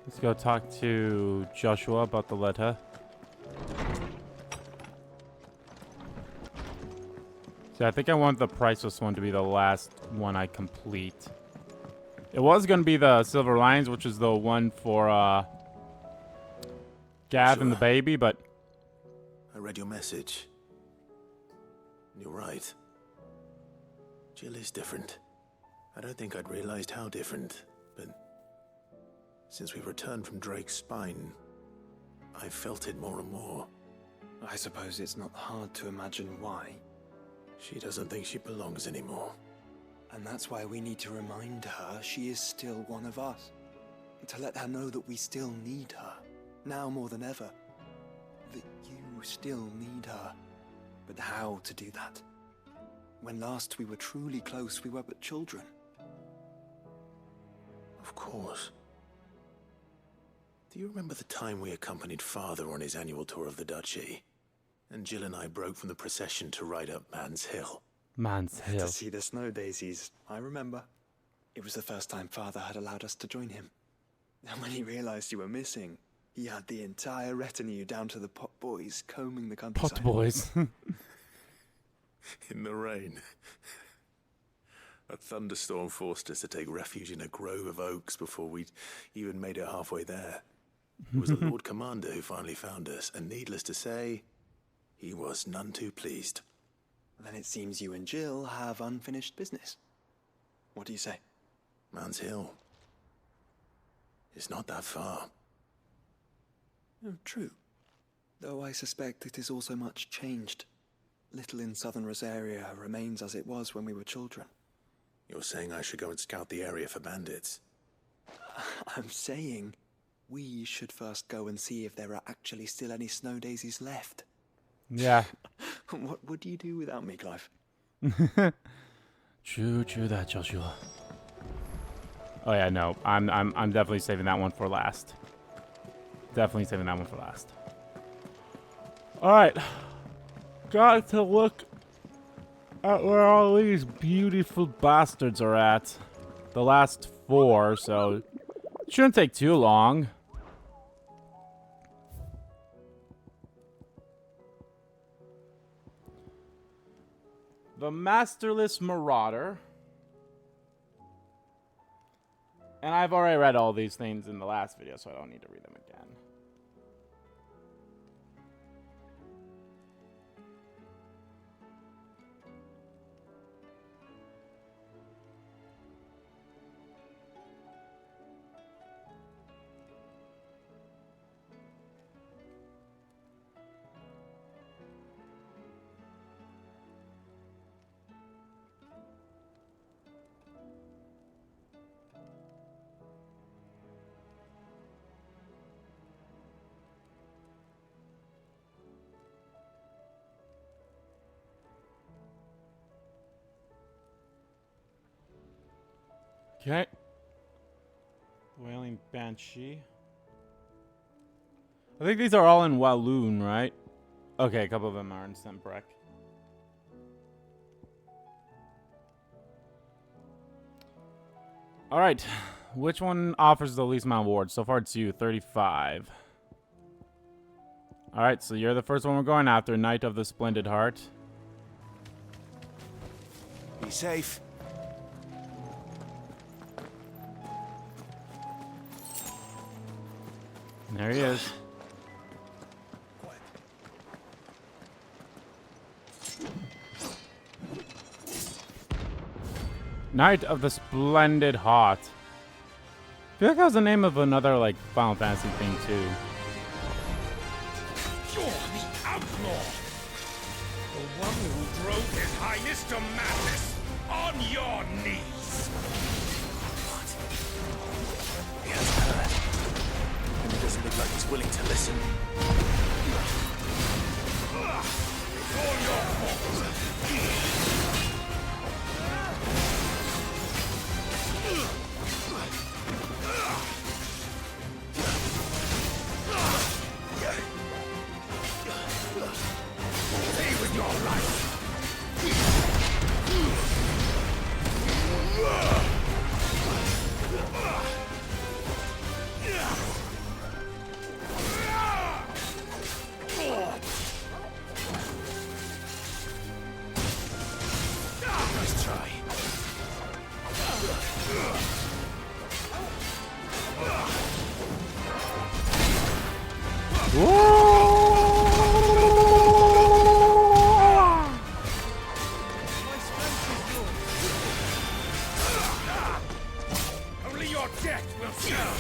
Let's go talk to Joshua about the letter. So I think I want the priceless one to be the last one I complete. It was going to be the Silver Lions, which is the one for Gav and the baby, but... I read your message. You're right. Jill is different. I don't think I'd realized how different, but since we returned from Drake's spine, I felt it more and more. I suppose it's not hard to imagine why. She doesn't think she belongs anymore. And that's why we need to remind her she is still one of us. To let her know that we still need her, now more than ever. That you still need her. But how to do that? When last we were truly close, we were but children. Of course. Do you remember the time we accompanied Father on his annual tour of the Duchy? And Jill and I broke from the procession to ride up Man's Hill. Man's Hill. To see the snow daisies, I remember. It was the first time Father had allowed us to join him. And when he realized you were missing, he had the entire retinue down to the pot boys combing the countryside. Pot boys. In the rain. A thunderstorm forced us to take refuge in a grove of oaks before we'd even made it halfway there. It was a Lord Commander who finally found us, and needless to say, he was none too pleased. Then it seems you and Jill have unfinished business. What do you say? Man's Hill. It's not that far. Oh, true. Though I suspect it is also much changed. Little in southern Rosaria remains as it was when we were children. You're saying I should go and scout the area for bandits? I'm saying we should first go and see if there are actually still any snow daisies left. Yeah. What would you do without me, Clive? True that, Joshua. Oh yeah, no. I'm definitely saving that one for last. Definitely saving that one for last. Alright. Got to look at where all these beautiful bastards are at. The last 4, so it shouldn't take too long. The Masterless Marauder. And I've already read all these things in the last video, so I don't need to read them again. Okay. Wailing Banshee. I think these are all in Walloon, right? Okay, a couple of them are in Sembrek. Alright. Which one offers the least amount of awards? So far it's you, 35. Alright, so you're the first one we're going after, Knight of the Splendid Heart. Be safe. There he is. Knight of the Splendid Heart. I feel like that was the name of another, like, Final Fantasy thing, too. You're the outlaw! The one who drove His Highness to madness! On your knees! He has heard. And he doesn't look like he's willing to listen. It's all your fault! Stay with your life! Nice try. Only your death will serve!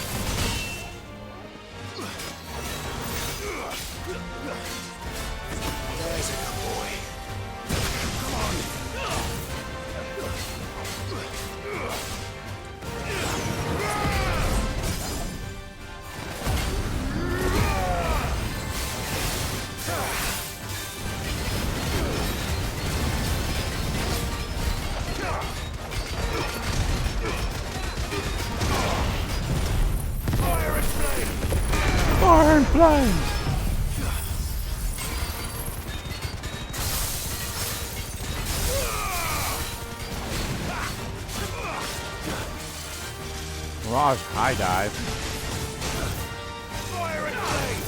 Fire and flames! Mirage high dive. Fire and flame!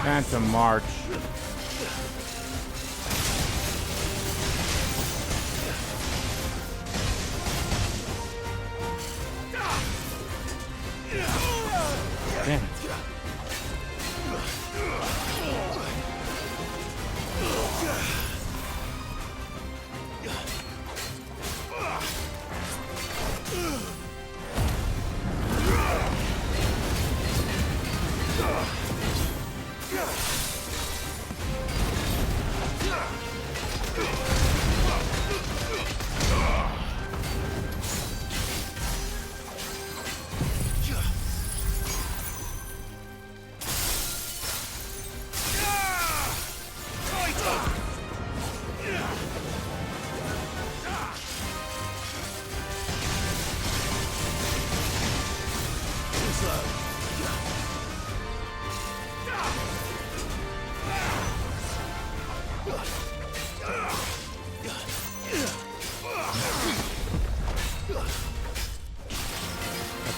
Phantom March. Damn it.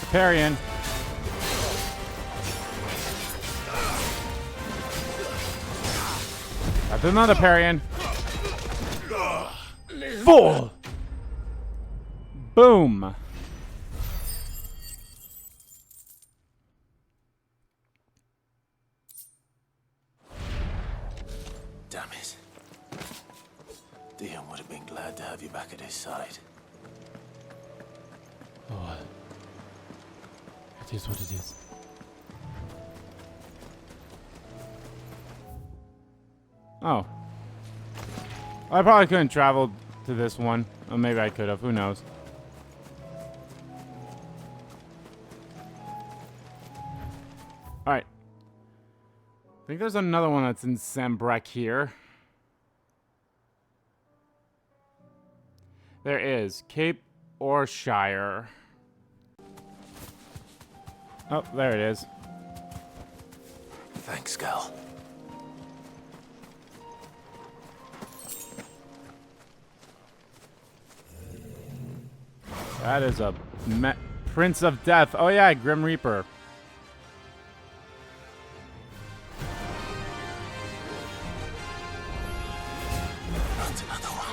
Parrying. That's another parrying. Full. Boom. Damn it. Dion would have been glad to have you back at his side. Oh. It is what it is. Oh. I probably couldn't travel to this one. Or maybe I could have. Who knows? Alright. I think there's another one that's in Sambrek here. There is. Cape Orshire. Oh, there it is. Thanks, Gal. That is a Prince of Death. Oh yeah, Grim Reaper. Not another one.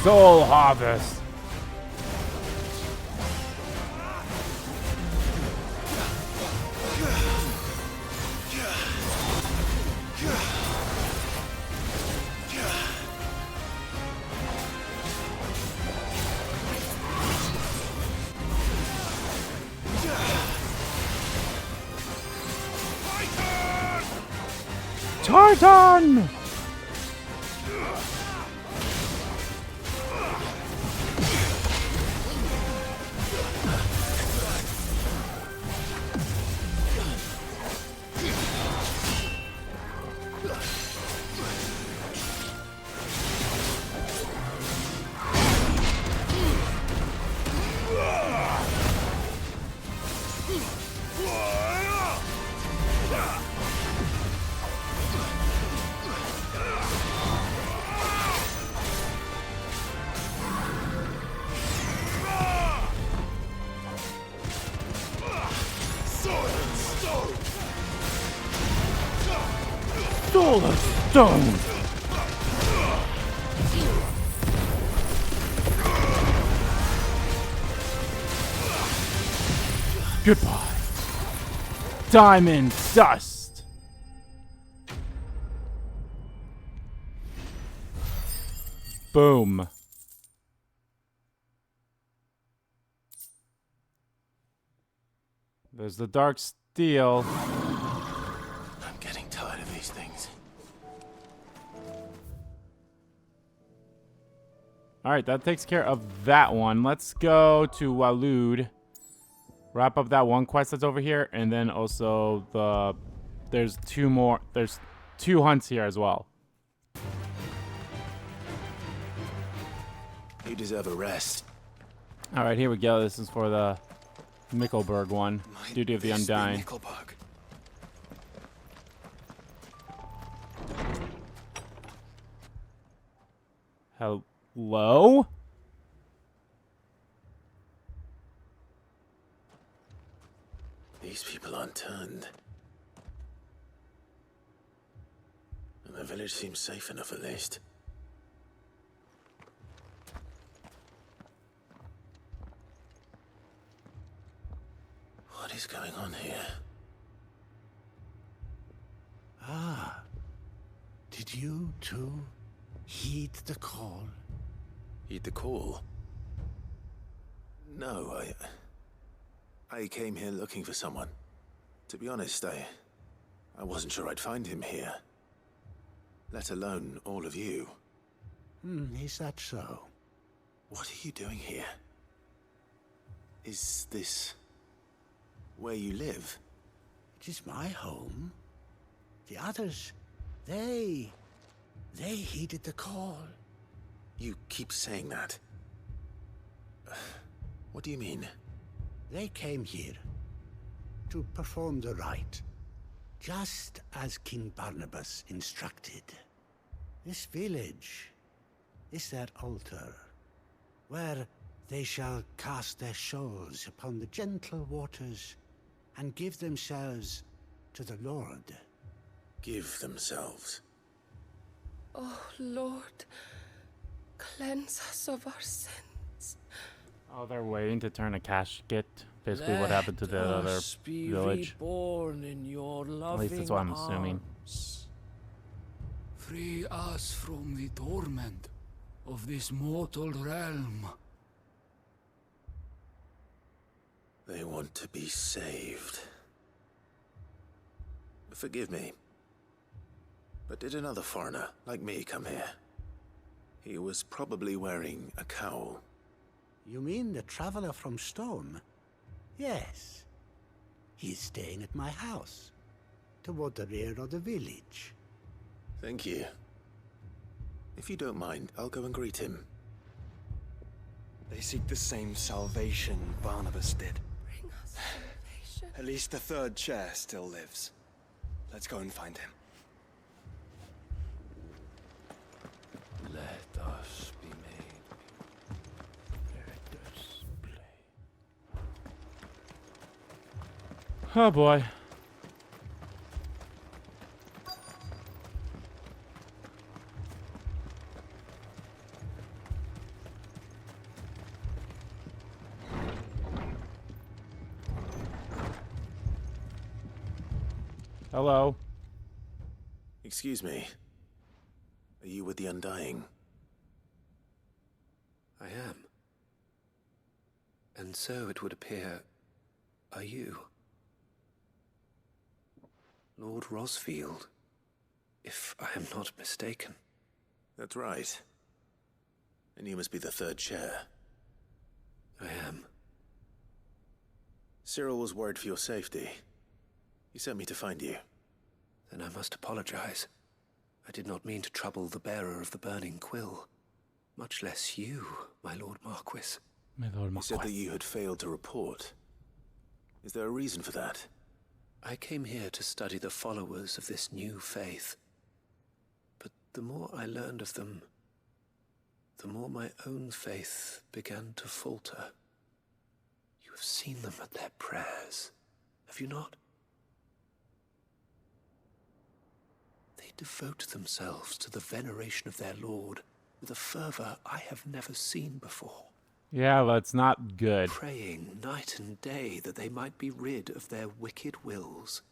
Soul Harvest. Titan! Soul of Stone! Goodbye. Diamond Dust! Boom. There's the Dark Steel. I'm getting tired of these things. Alright, that takes care of that one. Let's go to Waloed. Wrap up that one quest that's over here, and then also there's two more. There's 2 hunts here as well. You deserve a rest. Alright, here we go. This is for the Mickelberg one. Duty of the Undying. Hello? These people aren't turned. And the village seems safe enough at least. What is going on here? Ah. Did you too heed the call? Heed the call? No, I came here looking for someone. To be honest, I wasn't sure I'd find him here. Let alone all of you. Is that so? What are you doing here? Is this where you live? It is my home. The others, they heeded the call. You keep saying that. What do you mean? They came here to perform the rite, just as King Barnabas instructed. This village is their altar, where they shall cast their shoals upon the gentle waters and give themselves to the Lord. Give themselves? Oh, Lord, cleanse us of our sins. Oh, they're waiting to turn a casket. Basically what happened to the other village. Reborn in your At least that's what I'm assuming. arms. Free us from the torment of this mortal realm. They want to be saved. Forgive me. But did another foreigner, like me, come here? He was probably wearing a cowl. You mean the traveler from Stone? Yes. He's staying at my house. toward the rear of the village. Thank you. If you don't mind, I'll go and greet him. They seek the same salvation Barnabas did. Bring us salvation. At least the third chair still lives. Let's go and find him. Let us be made. Let us play. Oh boy. Hello. Excuse me. Are you with the Undying? I am. And so it would appear, are you? Lord Rosfield, if I am not mistaken. That's right. And you must be the third chair. I am. Cyril was worried for your safety. He sent me to find you. Then I must apologize. I did not mean to trouble the bearer of the burning quill. Much less you, my Lord Marquis. My Lord You Marquis. said that you had failed to report. Is there a reason for that? I came here to study the followers of this new faith. But the more I learned of them, the more my own faith began to falter. You have seen them at their prayers, have you not? They devote themselves to the veneration of their Lord with a fervor I have never seen before. Yeah, that's not good. Praying night and day that they might be rid of their wicked wills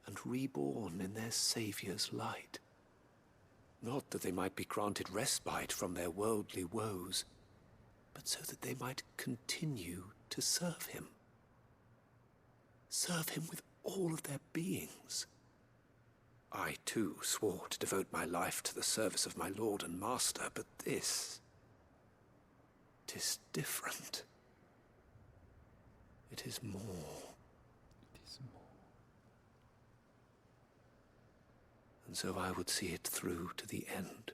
and reborn in their Saviour's light. Not that they might be granted respite from their worldly woes, but so that they might continue to serve him. Serve him with all of their beings. I, too, swore to devote my life to the service of my Lord and Master, but this... 'tis different. It is more. It is more. And so I would see it through to the end.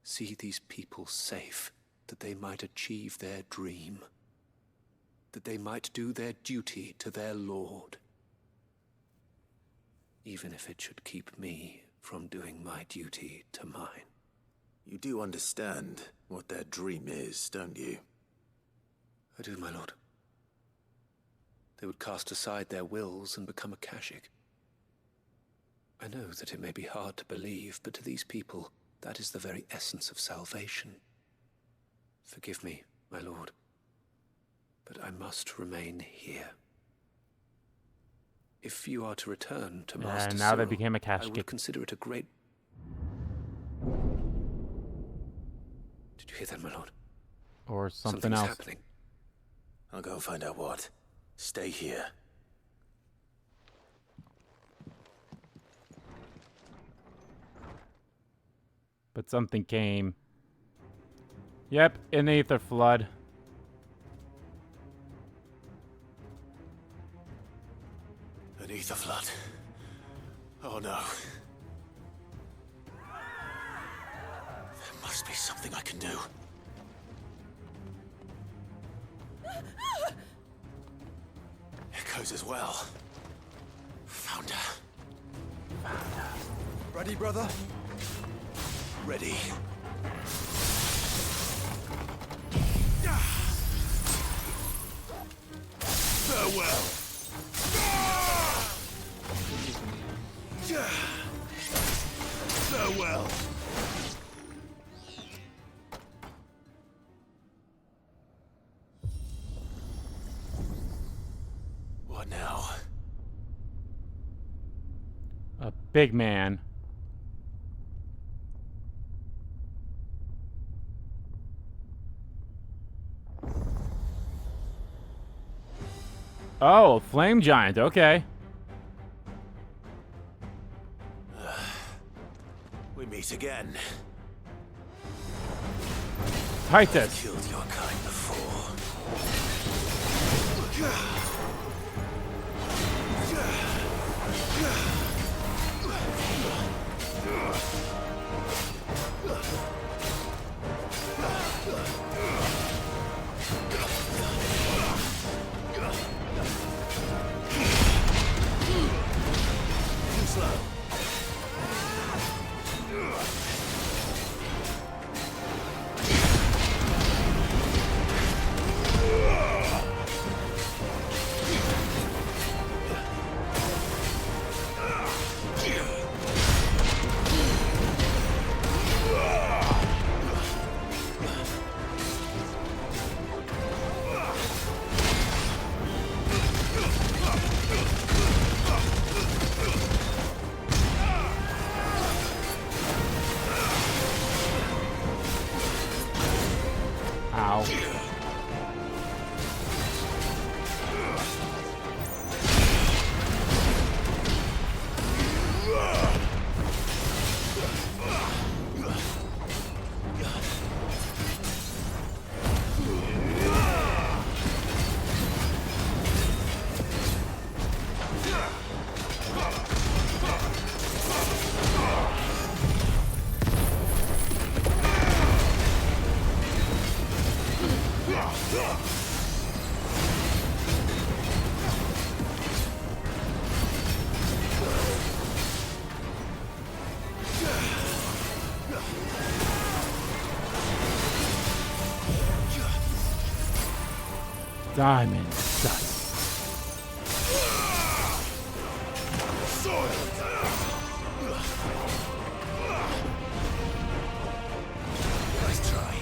See these people safe, that they might achieve their dream. That they might do their duty to their Lord. Even if it should keep me from doing my duty to mine. You do understand what their dream is, don't you? I do, my lord. They would cast aside their wills and become Akashic. I know that it may be hard to believe, but to these people, that is the very essence of salvation. Forgive me, my lord, but I must remain here. If you are to return to Master now they Cyril, became I Akashic. would consider it a great... Did you hear that, my lord? Or something Something's else. happening. I'll go and find out what. Stay here. But something came. Yep, an aether flood. An aether flood. Oh no. There must be something I can do. Echoes as well. Found her. Found her. Ready, brother? Ready. Farewell. Farewell. What now? A big man. Oh, flame giant. Okay. We meet again. Titus. Killed your kind before. Diamond dust. Nice try.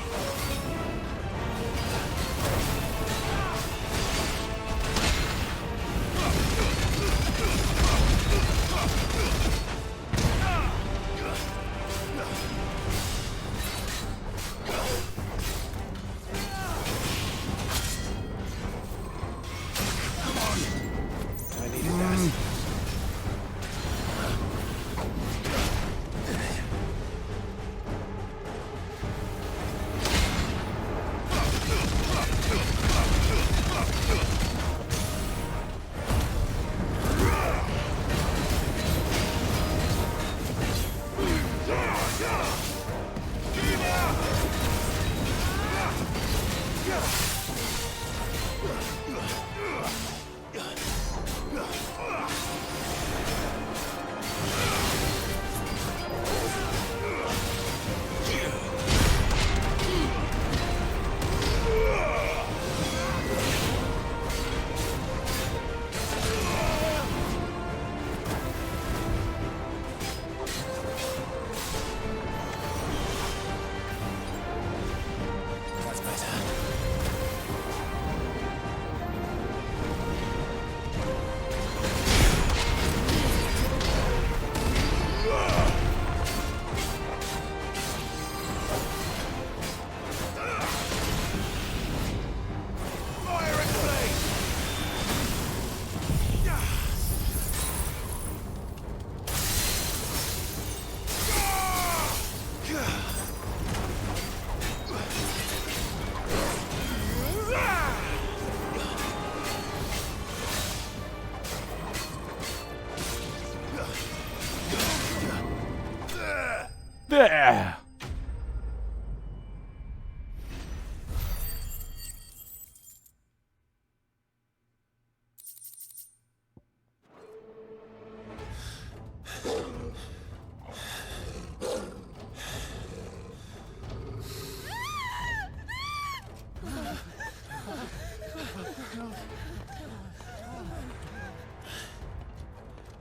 There.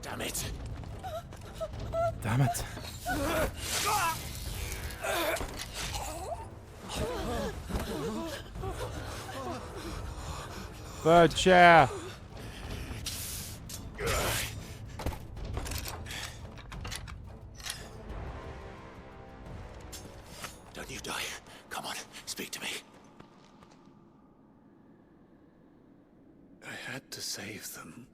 Damn it. Damn it. Third chair. Don't you die. Come on, speak to me. I had to save them,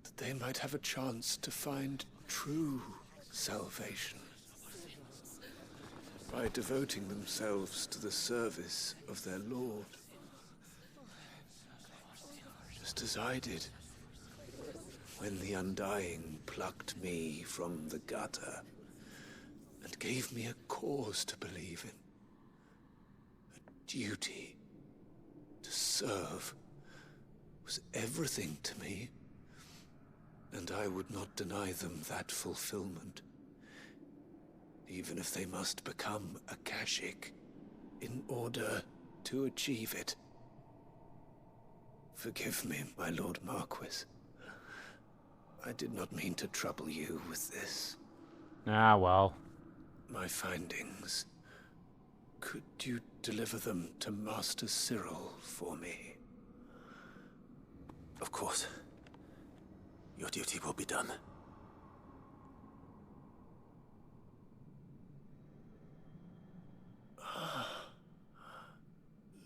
that they might have a chance to find true salvation. By devoting themselves to the service of their Lord. Just as I did, when the Undying plucked me from the gutter and gave me a cause to believe in. A duty to serve was everything to me, and I would not deny them that fulfillment, even if they must become a Kashik in order to achieve it. Forgive me, my Lord Marquis. I did not mean to trouble you with this. Ah, well. My findings. Could you deliver them to Master Cyril for me? Of course. Your duty will be done.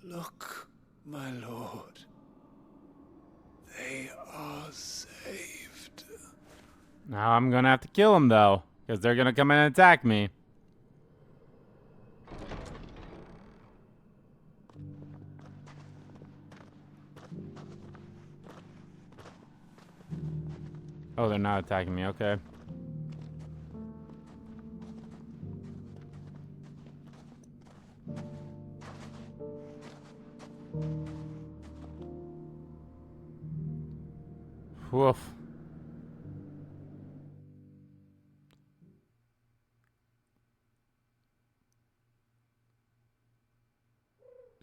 Look, my lord. They are saved. Now I'm gonna have to kill them though, because they're gonna come in and attack me. Oh, they're not attacking me, okay. Woof.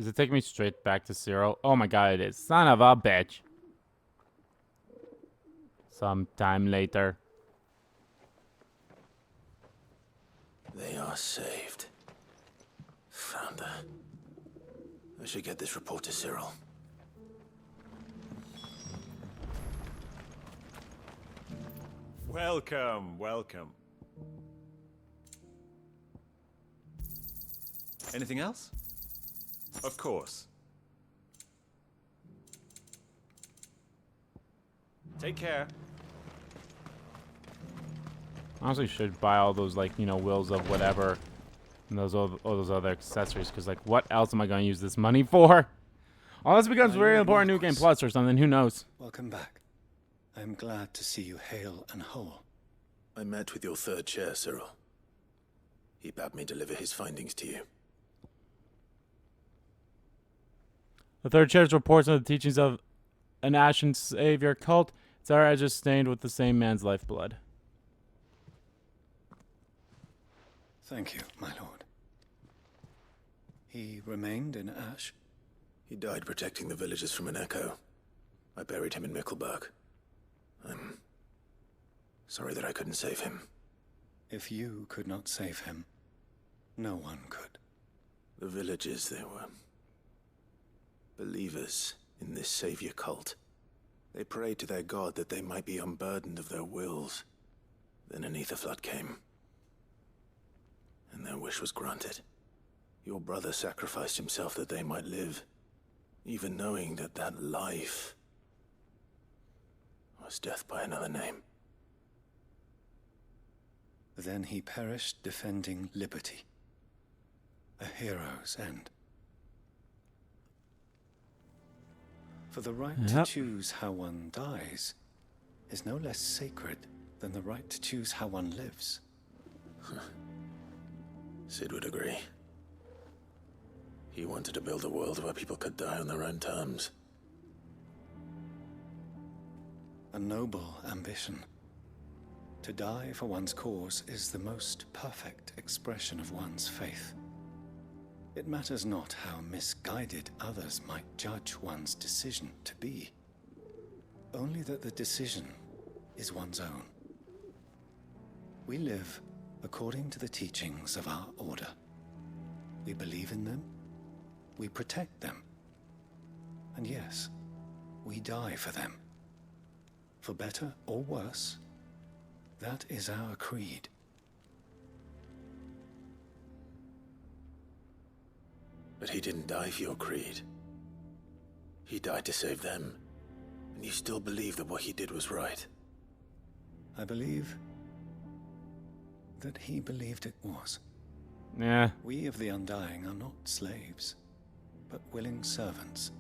Is it taking me straight back to Cyril? Oh my god, it is. Son of a bitch. Sometime later. They are saved. Founder. I should get this report to Cyril. Welcome, welcome. Anything else? Of course. Take care. Honestly, should buy all those, like, you know, wills of whatever, and all those other accessories, because, like, what else am I going to use this money for? Unless it becomes very important New Game Plus or something, who knows? Welcome back. I am glad to see you hale and whole. I met with your third chair, Cyril. He bade me deliver his findings to you. The third chair's reports on the teachings of an Ashen Savior cult. Its our edges stained with the same man's lifeblood. Thank you, my lord. He remained in Ash? He died protecting the villagers from an echo. I buried him in Mickelberg. I'm sorry that I couldn't save him. If you could not save him, no one could. The villagers, they were believers in this savior cult. They prayed to their god that they might be unburdened of their wills. Then an ether flood came, and their wish was granted. Your brother sacrificed himself that they might live, even knowing that that life was death by another name. Then he perished defending liberty. A hero's end. For the right to choose how one dies is no less sacred than the right to choose how one lives. Sid would agree. He wanted to build a world where people could die on their own terms. A noble ambition. To die for one's cause is the most perfect expression of one's faith. It matters not how misguided others might judge one's decision to be. Only that the decision is one's own. We live according to the teachings of our order. We believe in them, we protect them, and yes, we die for them. For better or worse, that is our creed. But he didn't die for your creed. He died to save them, and you still believe that what he did was right. I believe that he believed it was. Yeah. We of the Undying are not slaves, but willing servants.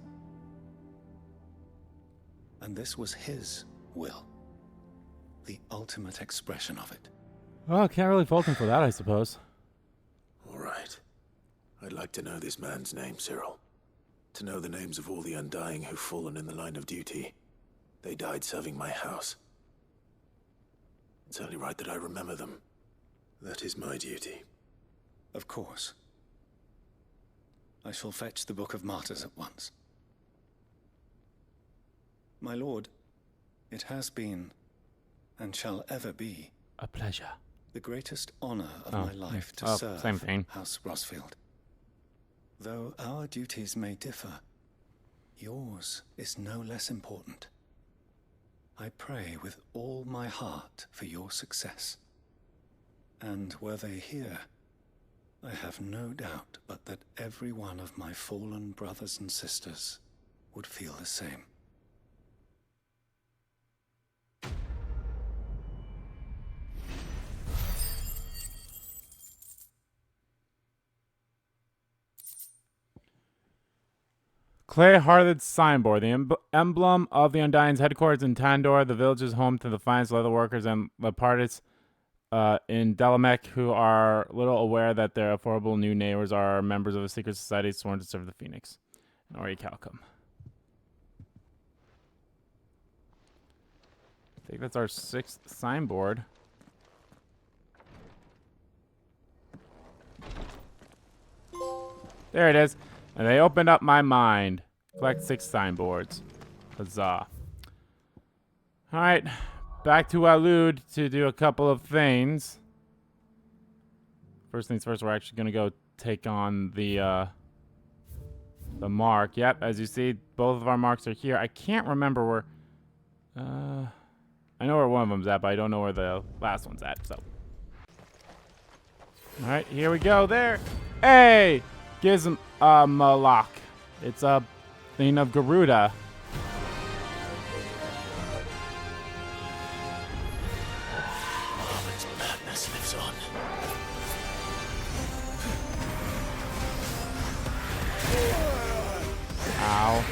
And this was his will. The ultimate expression of it. Well, can't really fault him for that, I suppose. All right. I'd like to know this man's name, Cyril. To know the names of all the Undying who've fallen in the line of duty. They died serving my house. It's only right that I remember them. That is my duty. Of course. I shall fetch the Book of Martyrs at once. My lord, it has been, and shall ever be, a pleasure. The greatest honor of my life to serve same thing. House Rosfield. Though our duties may differ, yours is no less important. I pray with all my heart for your success. And were they here, I have no doubt but that every one of my fallen brothers and sisters would feel the same. Clay-hearted signboard, the emblem of the Undying's headquarters in Tandor. The village is home to the finest leather workers and leopardists in Delamek, who are little aware that their affordable new neighbors are members of a secret society sworn to serve the Phoenix. And Ori Calcum. I think that's our 6th signboard. There it is. And they opened up my mind. Collect 6 signboards. Huzzah. Alright. Back to Alud to do a couple of things. First things first, we're actually going to go take on the mark. Yep, as you see, both of our marks are here. I can't remember where... I know where one of them's at, but I don't know where the last one's at, so... Alright, here we go. There! Hey! Malak. It's a thing of Garuda. Oh, its madness lives on. Ow.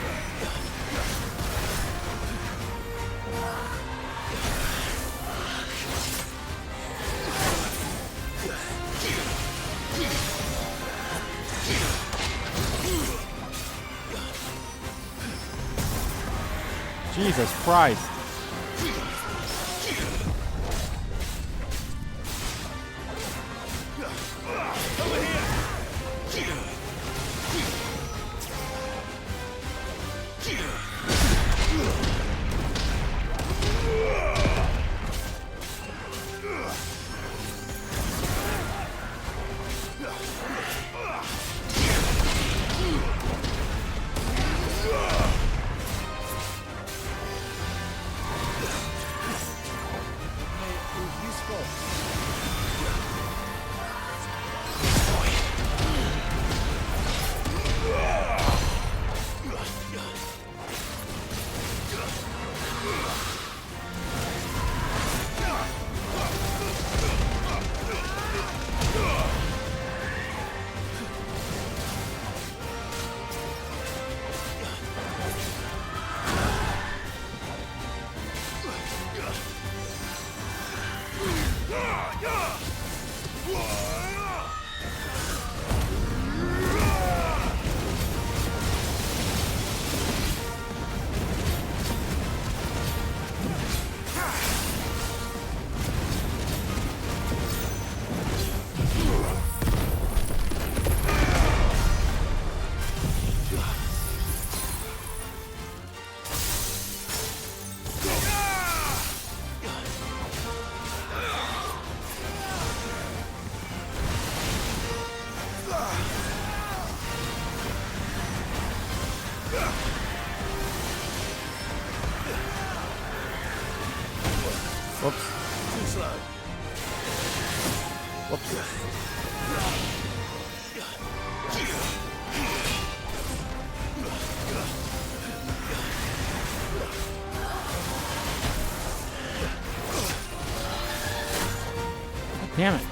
Jesus Christ. Whoops. Too slow. Whoops. Damn it.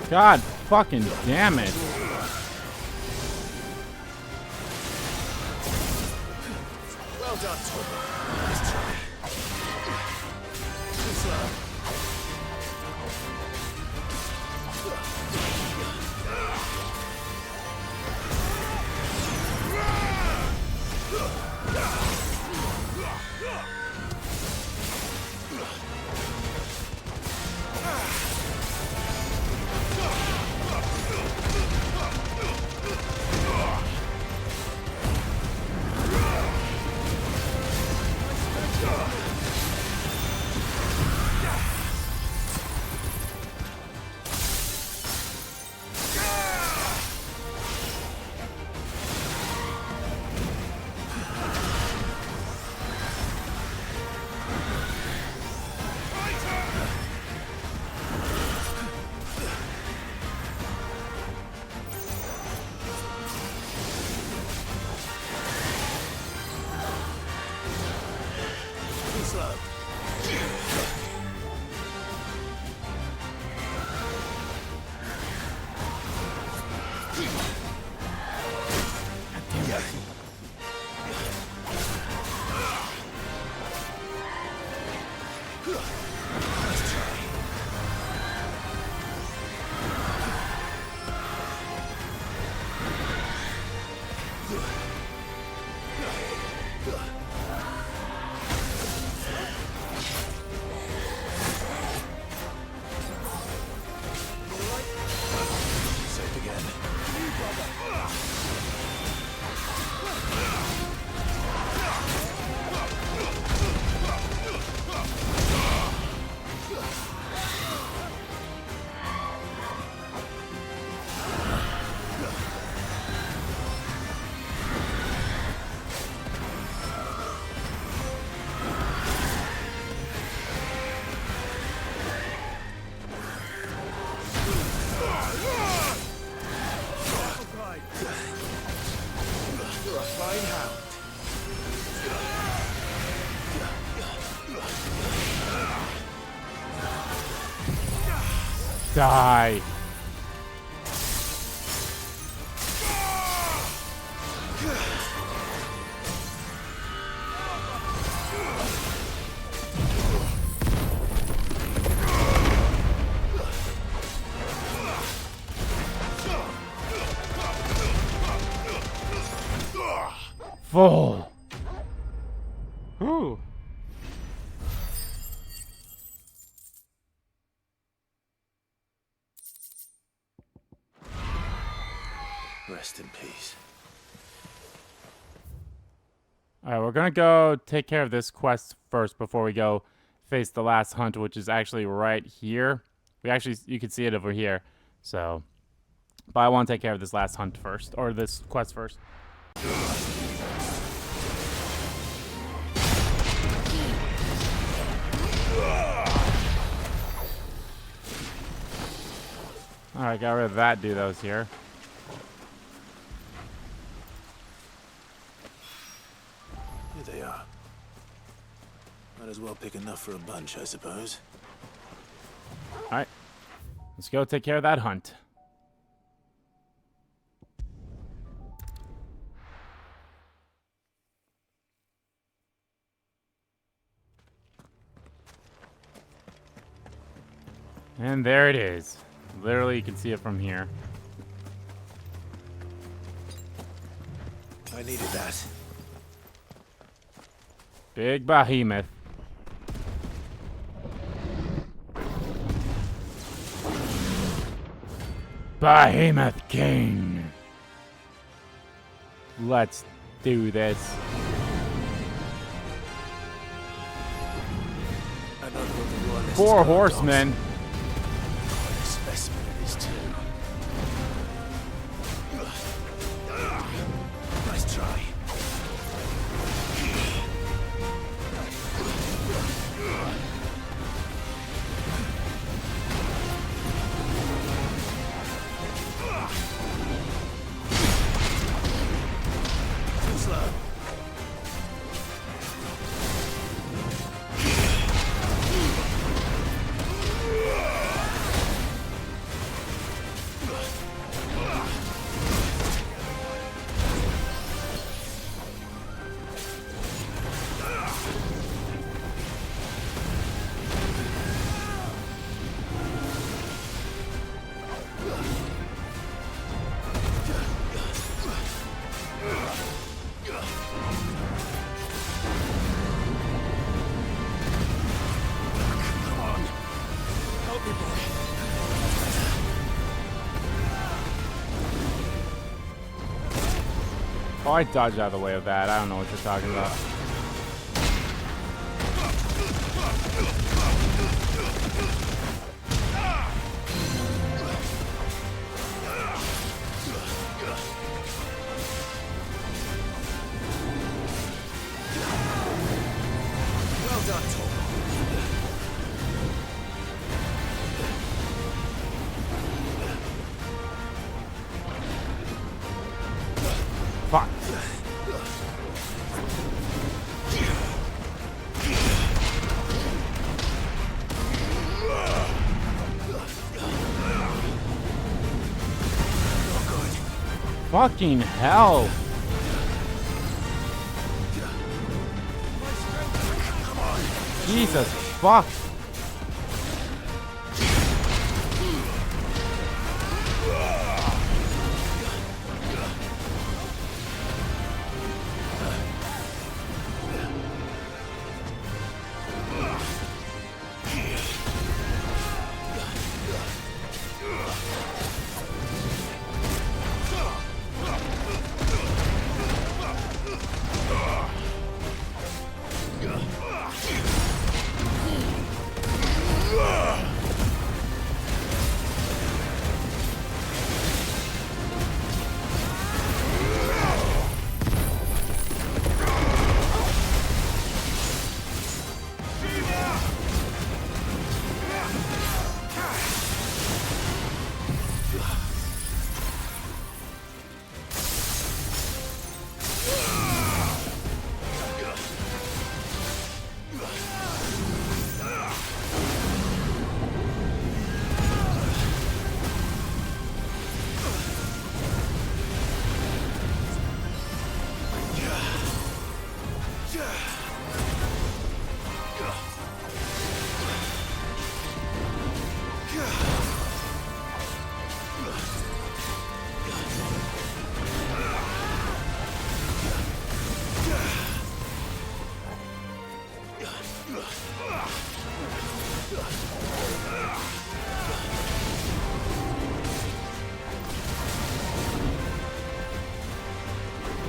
God fucking damn it. Well done, Torben. Nice try. Too slow. Safe again. You're a fine hound. Die. Full. Ooh. Rest in peace. All right, we're gonna go take care of this quest first before we go face the last hunt, which is actually right here. You can see it over here. So, but I want to take care of this last hunt first, or this quest first. All right, got rid of that dude that was here. Here they are. Might as well pick enough for a bunch, I suppose. All right, let's go take care of that hunt. And there it is. Literally, you can see it from here. I needed that. Big Behemoth. Behemoth King. Let's do this. Four horsemen. Specimen it is too. Nice try. Too slow. Oh, I dodged out of the way of that. I don't know what you're talking about. Well done, Tom. Fuck. Fucking hell. Jesus fuck?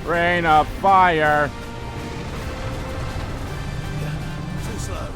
Rain of fire. Too slow.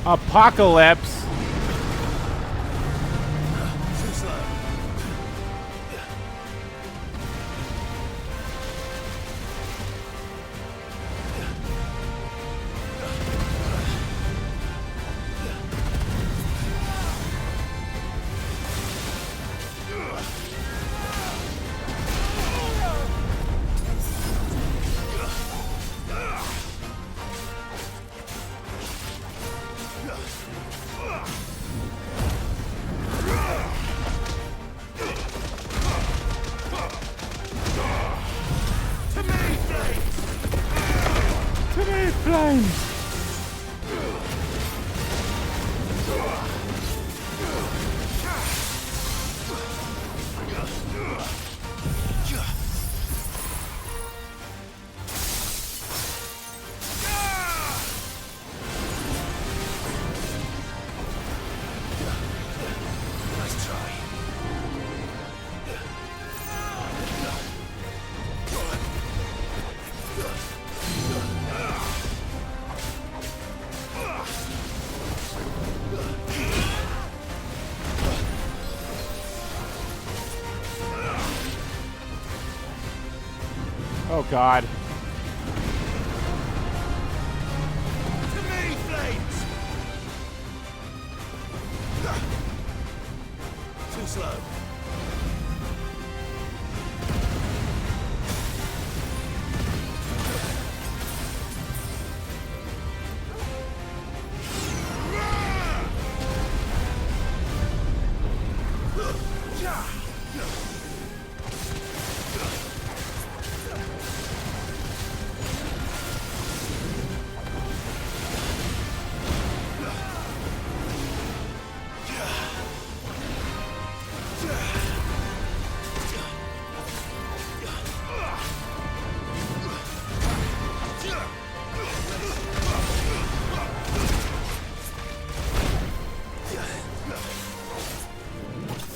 Apocalypse. Too slow. Flames. Oh God. To me, flames! Too slow.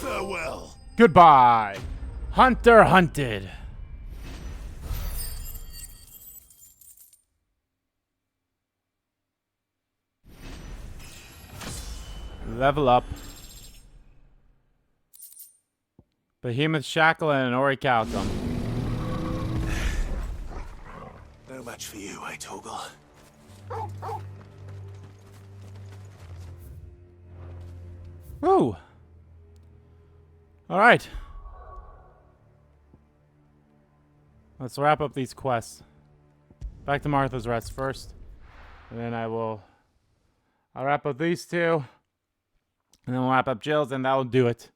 Farewell. Goodbye. Hunter hunted. Level up. Behemoth Shackle and Orichalcum. No match for you, eh, Torgal? Woo. All right. Let's wrap up these quests. Back to Martha's Rest first. And then I'll wrap up these two. And then we'll wrap up Jill's, and that'll do it